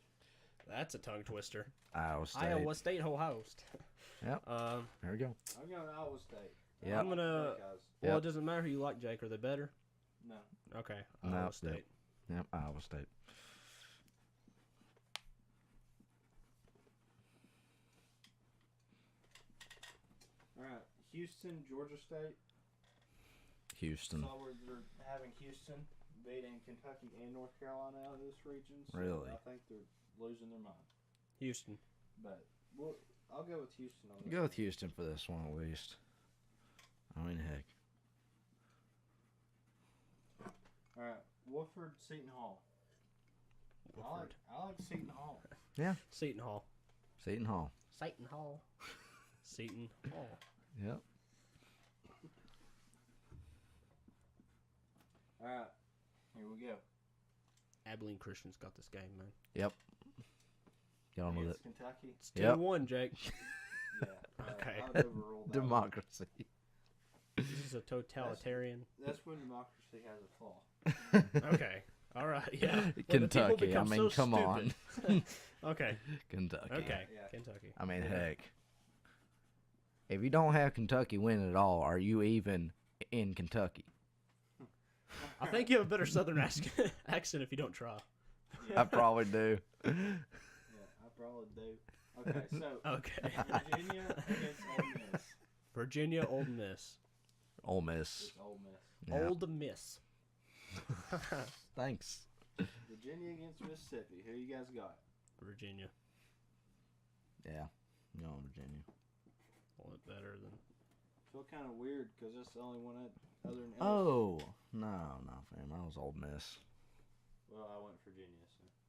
That's a tongue twister. Iowa State. Iowa State, Ohio State. Yep. There we go. I'm going Iowa State. Yep. I'm gonna. Buckeyes. Well, Yep. it doesn't matter who you like, Jake. Are they better? No. Okay. No, Iowa yep. State. Yep. Iowa State. All right. Houston, Georgia State. Houston. Saw where they're having Houston beating Kentucky and North Carolina out of this region. So Really? I think they're losing their mind. Houston. But I'll go with Houston on this. Go with one. Houston for this one at least. I mean, heck. All right. Woodford, Seton Hall. Woodford. I like Seton Hall. Seton Hall. Seton Hall. Seton Hall. Seton Hall. Yep. All right. Here we go. Abilene Christian's got this game, man. Yep. Get on with it. Against Kentucky. It's Yep. 2-1, Jake. Yeah. Okay. I would overrule that. Democracy. This is a totalitarian. That's when democracy has a flaw. Okay. All right. Yeah. When the people Kentucky. I become mean, so come on. stupid. Okay. Kentucky. Okay. Yeah. Kentucky. I mean, Yeah. heck. If you don't have Kentucky winning at all, are you even in Kentucky? I think you have a better Southern accent if you don't try. I probably do. Yeah, I probably do. Okay, so Okay. Virginia against Ole Miss. Virginia, Ole Miss. Ole Miss. It's Ole Miss. Yeah. Old Miss. Thanks. Virginia against Mississippi. Who you guys got? Virginia. Yeah. No, Virginia. A little bit better than. Feel kind of weird because that's the only one other than LSU. Oh, no, fam. I was Ole Miss. Well, I went Virginia.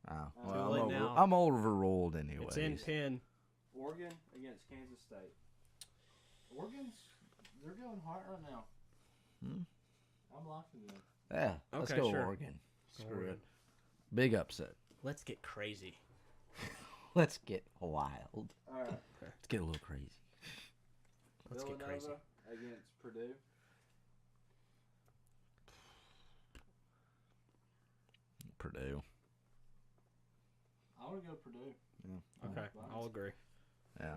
So. Oh, Too well, late now. I'm overruled anyway. It's in Penn. Oregon against Kansas State. They're going hot right now. Hmm? I'm liking them. Yeah, let's Okay, go sure. Oregon. Screw Oregon. it. Big upset. Let's get crazy. Let's get wild. All right. Let's get a little crazy. Let's get Villanova crazy. against Purdue. Purdue. I want to go Purdue. Yeah. Okay, I'll agree. Yeah.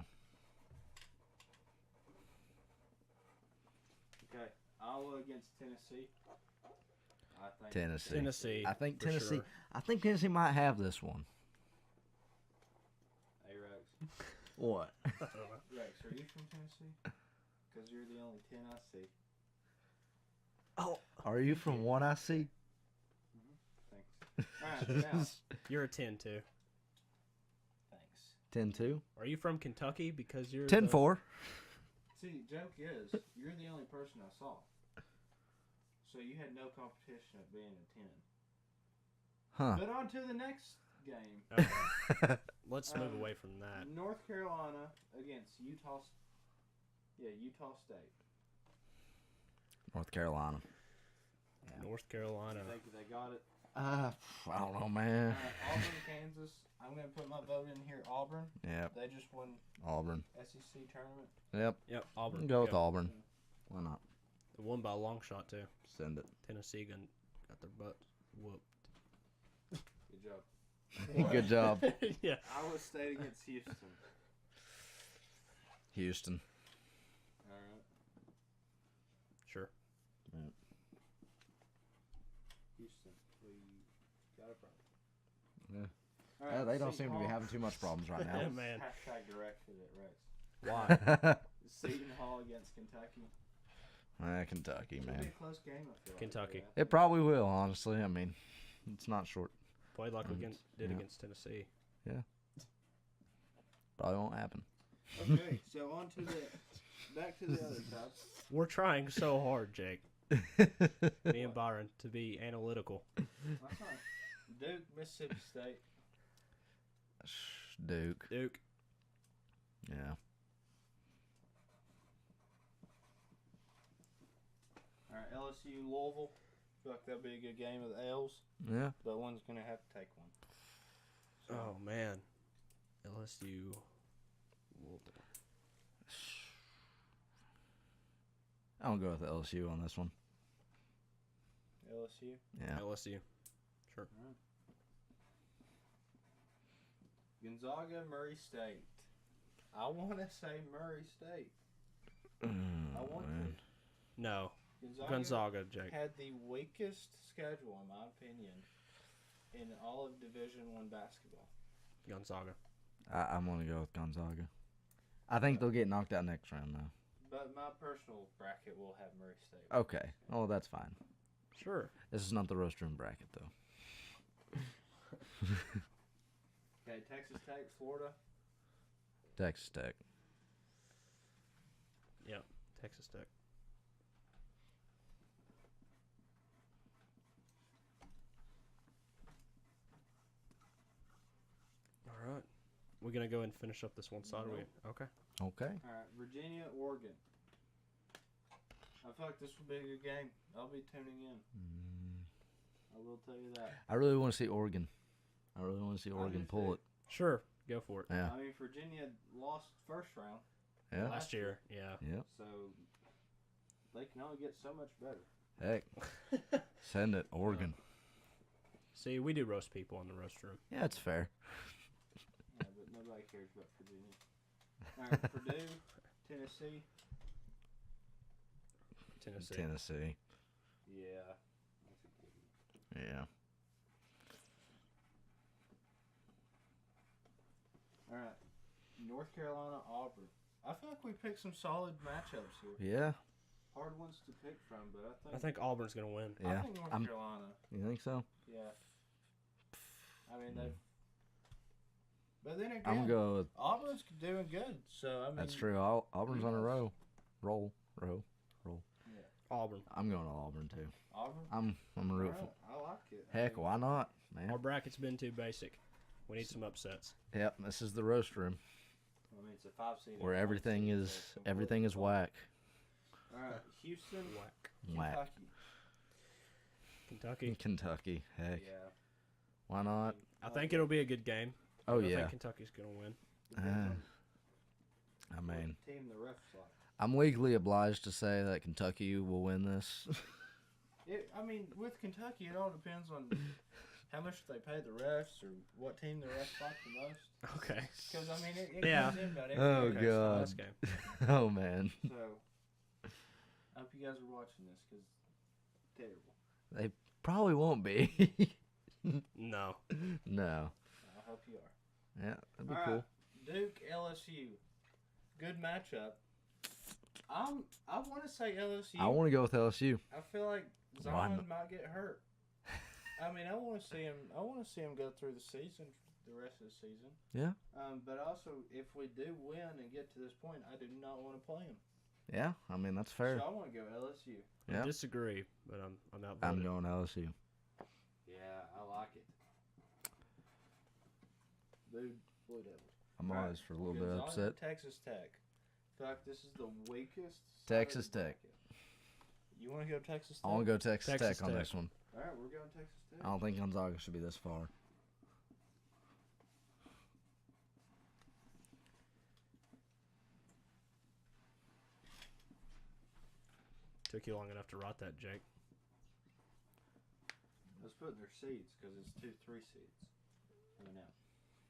Okay. Iowa against Tennessee. I think Tennessee. Tennessee. I think for Tennessee. sure. I think Tennessee might have this one. Hey, Rex. What? Rex, are you from Tennessee? Because you're the only 10 I see. Oh, are you from one I see? Thanks. All right, now. You're a 10 too. Thanks. 10-2. Are you from Kentucky? Because you're 10-4. See, joke is, you're the only person I saw. So you had no competition at being a 10. Huh. But on to the next game. Okay. Let's move away from that. North Carolina against Utah State. North Carolina. North Carolina. I think they got it. I don't know, man. Auburn, Kansas. I'm going to put my vote in here. Auburn. Yep. They just won Auburn. SEC tournament. Yep, Auburn. Go with Yep. Auburn. Why not? They won by a long shot, too. Send it. Tennessee got their butt whooped. Good job. Good job. Yeah. Iowa State against Houston. Houston. All right. Sure. Houston. We got a problem. Yeah. All right, They don't Seton seem to be Hall. having too much problems right Yeah, now. man. Hashtag directed at Rex. Why? Seton Hall against Kentucky. Kentucky, It'll be man. a close game, I feel Kentucky. like. It probably will, honestly. I mean, it's not short. Played like we did Yeah. against Tennessee. Probably won't happen. Okay, so on to back to the other top. We're trying so hard, Jake. Me and Byron to be analytical. That's fine. Duke, Mississippi State. Duke. Duke. Yeah. All right, LSU, Louisville. Feel like that'll be a good game of the L's, Yeah. but one's gonna have to take one. So, Oh man. LSU. I'll go with LSU on this one. LSU. Yeah. LSU. Sure. All right. Gonzaga, Murray State. I want to say Murray State. I want man. No. to. Gonzaga, Jake. had the weakest schedule, in my opinion, in all of Division I basketball. Gonzaga. I'm going to go with Gonzaga. I think they'll get knocked out next round, though. But my personal bracket will have Murray State. Okay. Oh, that's fine. Sure. This is not the roast room bracket, though. Okay, Texas Tech, Florida. Texas Tech. Yep. Texas Tech. All right. We're going to go and finish up this one side. Nope. Okay. Okay. All right, Virginia, Oregon. I feel like this will be a good game. I'll be tuning in. I will tell you that. I really want to see Oregon. I really want to see Oregon pull too. it. Sure. Go for it. Yeah. I mean, Virginia lost first round, Yeah. Last year. Yeah. Yep. so they can only get so much better. Heck. Send it, Oregon. See, we do roast people in the roast room. Yeah, it's fair. Yeah, but nobody cares about Virginia. All right, Purdue, Tennessee. Tennessee. Tennessee. Yeah, that's a good one. Yeah. All right, North Carolina, Auburn. I feel like we picked some solid matchups here. Yeah. Hard ones to pick from, but I think Auburn's going to win. Yeah. I think North I'm- Carolina. You think so? Yeah. I mean, they. But then again, I'm going to go with. Auburn's doing good. So I mean, That's true. Auburn's on a row. Roll. Auburn. I'm going to Auburn, too. Auburn. I'm a root for. Alright, I like it. I Heck, mean, why not, man? Our bracket's been too basic. We need some upsets. Yep, this is the roast room I mean, it's a 5 seed. where everything is whack. All right, Houston, Whack. Whack. Kentucky. Kentucky. Heck, Yeah. why not? I think it'll be a good game. Oh I yeah. think Kentucky's going to win. Depends I on mean, what team the refs like. I'm legally obliged to say that Kentucky will win this. I mean, with Kentucky, it all depends on how much they pay the refs or what team the refs like the most. Okay. Because I mean, it Yeah. comes in about every Oh, game. Okay, so God. last game. Oh man, So, I hope you guys are watching this because terrible. they probably won't be. No. No. I hope you are. Yeah, that'd be All cool. right, Duke, LSU, good matchup. I want to say LSU. I want to go with LSU. I feel like Why Zion not? might get hurt. I mean, I want to see him. I want to see him go through the season, the rest of the season. Yeah. But also, if we do win and get to this point, I do not want to play him. Yeah, I mean that's So fair. I want to go LSU. I Yeah. disagree, but I'm outvoted. I'm going LSU. Yeah, I like it. Dude, Blue Devils. I'm Right. always for a little bit Gonzaga, upset. Texas Tech. In fact, this is the weakest. Texas side of the Tech. bracket. You want to go Texas Tech? I want to go Texas Texas Tech on Tech. this one. All right, we're going Texas Tech. I don't think Gonzaga should be this far. Took you long enough to write that, Jake. Let's put in their seeds because it's 2-3 seeds coming out.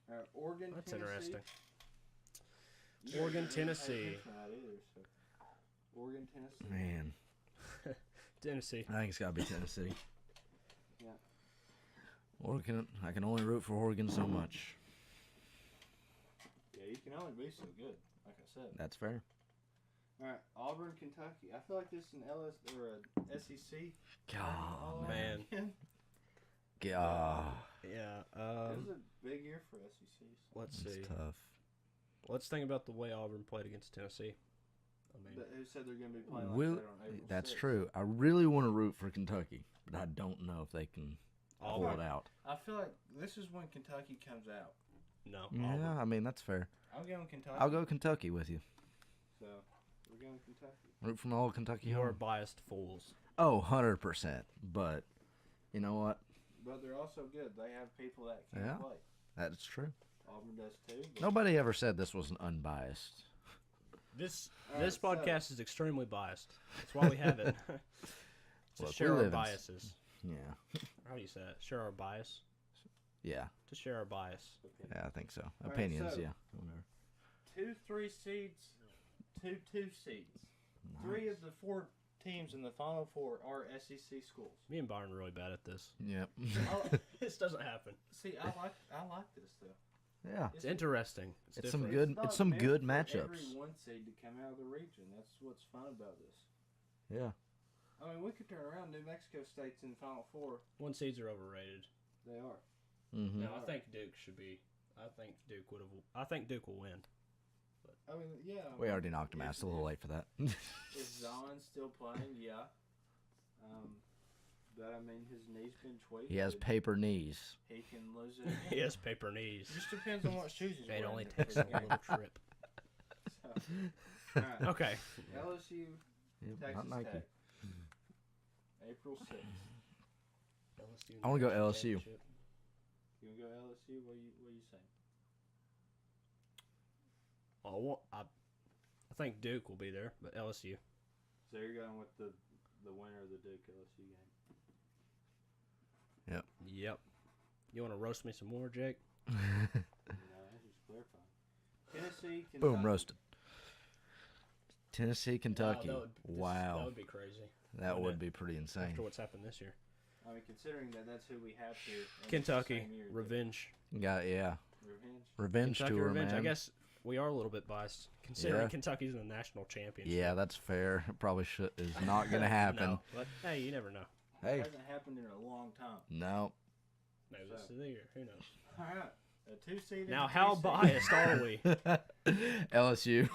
All right, Oregon. That's Tennessee. interesting. You Oregon, guys didn't pay Tennessee. attention to that either, so. Oregon, Tennessee. Man, Tennessee. I think it's got to be Tennessee. Yeah. Oregon. I can only root for Oregon so much. Yeah, you can only be so good, like I said. That's fair. All right, Auburn, Kentucky. I feel like this is an LS or a SEC. God, all man. over again. God, Yeah. This is a big year for SEC. So. Let's it's see. tough. Let's think about the way Auburn played against Tennessee. I mean, But who said they're going to be playing like Will, that on April that's 6th? true. I really want to root for Kentucky, but I don't know if they can pull Auburn. it out. I feel like this is when Kentucky comes out. No. Yeah, Auburn. I mean that's fair. I'm going Kentucky. I'll go Kentucky with you. So we're going Kentucky. Root from all Kentucky You are home. biased fools. Oh, 100%. But you know what? But they're also good. They have people that can Yeah. play. That's true. Auburn does too. But Nobody ever said this was an unbiased. This All this right, so- podcast is extremely biased. That's why we have it. To Look, we share our live in biases. Yeah. How do you say that? Share our bias. Yeah. To share our bias. Yeah, I think so. right, Opinions, so- yeah. Whatever. 2-3 seeds, 2-2 seeds. 3 of the 4 teams in the Final Four are SEC schools. Me and Byron are really bad at this. Yep. This doesn't happen. See, I like this though. Yeah. It's interesting. It's some different. good- not some meant good for matchups. Every 1 seed to come out of the region. That's what's fun about this. Yeah. I mean, we could turn around. New Mexico State's in the Final Four. 1 seeds are overrated. They are. Mm-hmm. No, I think Duke should be. I think Duke would have. I think Duke will win. I mean, yeah. We already knocked him out. It's a little late for that. Is Zion's still playing? Yeah. But I mean, his knee's been tweaked. He has but paper knees. He can lose it. He has paper knees. Just depends on what shoes he's It wearing. only for takes the a game. little trip. So, all right. Okay. LSU, Yep, Texas not Nike. Tech. April 6th. I wanna go LSU. You want to go LSU? What you saying? I think Duke will be there, but LSU. So you're going with the winner of the Duke LSU game. Yep. You want to roast me some more, Jake? No, that's just clarifying. Tennessee, Kentucky. Boom, roasted. Tennessee, Kentucky. That Wow. would be crazy That wouldn't would it? be pretty insane. after what's happened this year. I mean, considering that's who we have here. and it's the Kentucky, same year, revenge. Yeah. Revenge. Revenge Kentucky tour, revenge. man. I guess we are a little bit biased considering Yeah. Kentucky's in the national championship. Yeah, that's fair. It probably is not going to happen. No, but hey, you never know. Hey, It hasn't happened in a long time. no. Maybe this is the year. Who knows? All right. A 2 seed. Now, and a how 3 seed. biased are we? LSU.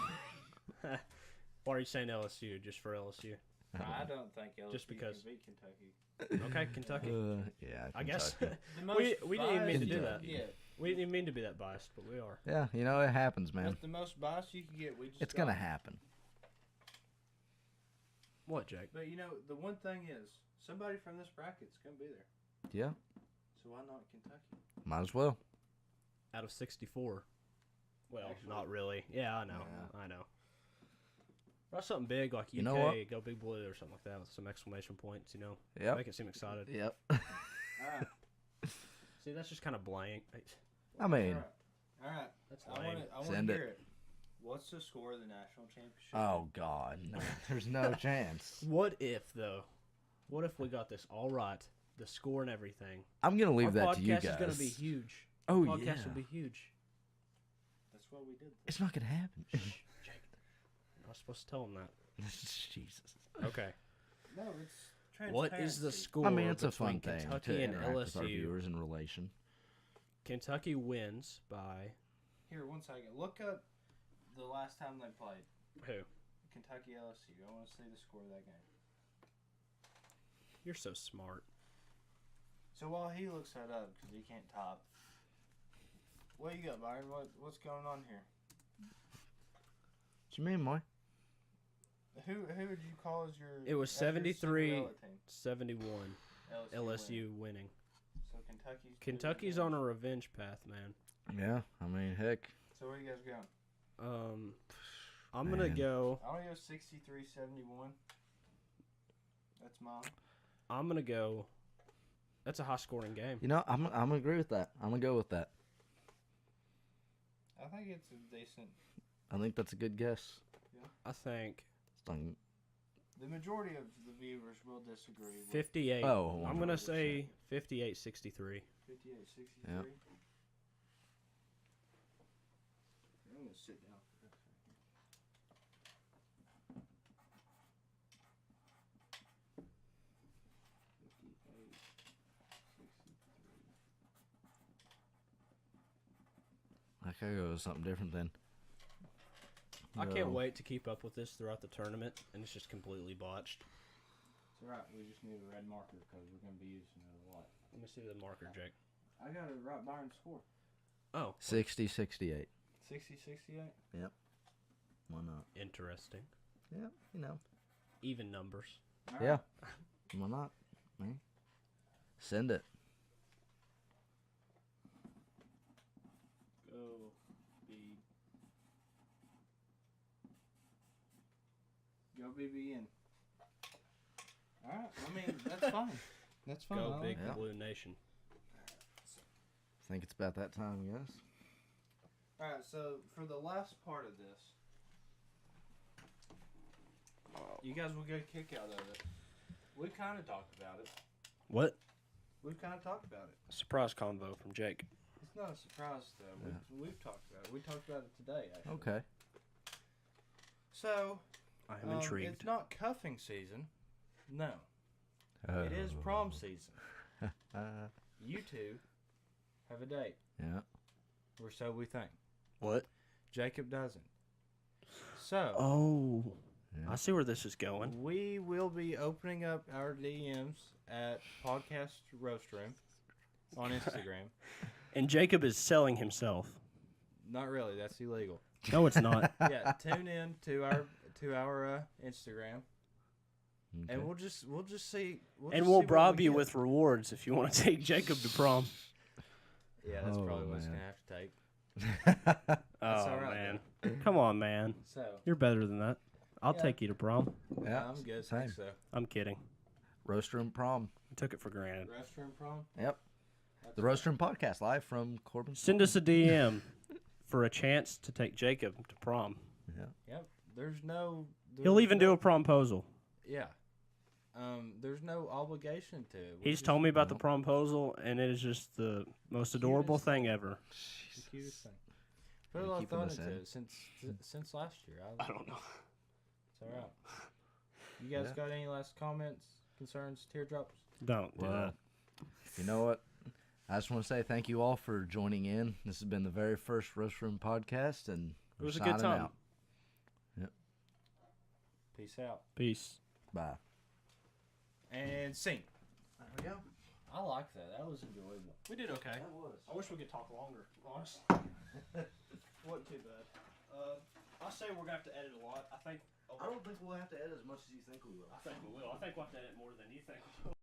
Why are you saying LSU? Just for LSU? I don't think LSU Just because. can beat Kentucky. Okay, Kentucky. Yeah, I guess Kentucky. The most we didn't even mean to do that. biased- Yeah. We didn't even mean to be that biased, but we are. Yeah, you know, it happens, man. That's the most bias you can get. We just It's going to got it. happen. What, Jake? But you know, the one thing is, somebody from this bracket's gonna be there. Yeah, So why not Kentucky? might as well. Out of 64. Well, Actually- not really. Yeah, I know. Yeah. I know. Or something big like UK, You know what? go Big Blue or something like that with some exclamation points, you know? Yep. Make it seem excited. Yep. All right. See, that's just kind of blank. I mean, All right. That's I lame. want Send to it. hear it. What's the score of the national championship? oh, God. No, there's no chance. What if, though? What if we got this all right? The score and everything. I'm going to leave Our that to you podcast guys. is going to be huge. Oh, Our podcast yeah. will be huge. That's what we did. It's not going to happen. Jake, you're not supposed to tell him that. Jesus. Okay. No, it's What is the transparency. score I mean, it's a between fun thing Kentucky to and interact with our LSU? viewers in relation. Kentucky wins by Here, 1 second. Look up the last time they played. who? Kentucky LSU. I want to see the score of that game. You're so smart. So while he looks that up, because he can't type, what you got, Byron? What's going on here? What you mean, Moy? Who would you call as your? It was as your 73-71 Cinderella team? LSU winning. So Kentucky's on a revenge path, man. Yeah, I mean, heck. So where you guys going? I'm gonna go. I want to go 63-71. That's mine. I'm gonna go. That's a high-scoring game. You know, I'm gonna agree with that. I'm gonna go with that. I think it's a decent. I think that's a good guess. I think The majority of the viewers will disagree. 58. Oh, I'm gonna 100%. say 58-63. 58-63. Yeah. I'm gonna sit down. I could go with something different then. I can't No. wait to keep up with this throughout the tournament, and it's just completely botched. It's alright, we just need a red marker because we're going to be using it a lot. Let me see the marker, Jake. I got to write Byron's score. Oh, 60-68. 60-68? Why not? interesting. Yeah, you know. Even numbers. All Yeah. right. Why not? Man. Send it. Go B. Go BBN. Alright, I mean, that's fine. That's fine. Go I Big like Yeah. Blue Nation. I think it's about that time, yes. Alright, so for the last part of this, you guys will get a kick out of it. We kind of talked about it. What? We've kind of talked about it. Surprise convo from Jake. It's not a surprise, though. Yeah. We've talked about it. We talked about it today, actually. Okay. So, I am intrigued. it's not cuffing season. No. It is prom season. You two have a date, Yeah. or so we think. What? Jacob doesn't. So, Oh. Yeah. I see where this is going. we will be opening up our DMs at Podcast Roast Room on Instagram. And Jacob is selling himself. Not really. That's illegal. No, it's not. Yeah, tune in to our Instagram, Okay. and we'll just see. And just we'll see what bribe we you get. with rewards if you want to take Jacob to prom. Yeah, that's Oh, probably what it's man. gonna have to take. Oh, all right, man. Come on, man. So, You're better than that. I'll Yeah. take you to prom. Yeah, I'm good. same. Thanks, so. I'm kidding. Roast Room Prom. I took it for granted. Restroom prom. Yep. That's The Roast Room Podcast live from Corbin. Send us a DM for a chance to take Jacob to prom. Yep. There's no. He'll even do a promposal. Yeah. There's no obligation to. He's told me about the promposal, and it is just the most adorable Cutest thing ever. the cutest thing. Put a You lot of keeping thought this into in? it since last year. I don't know. It's all right. You guys Yeah. got any last comments, concerns, teardrops? Don't do Well, you know what? I just want to say thank you all for joining in. This has been the very first Roast Room Podcast, and It was we're a good signing time. out. Peace out. that. Peace. Bye. And sing. There we go. I like that. That was enjoyable. We did okay. That was. I wish we could talk longer, honestly. Wasn't too bad. I say we're going to have to edit a lot. I think I don't think we'll have to edit as much as you think we will. we will. I think we'll have to edit more than you think we will.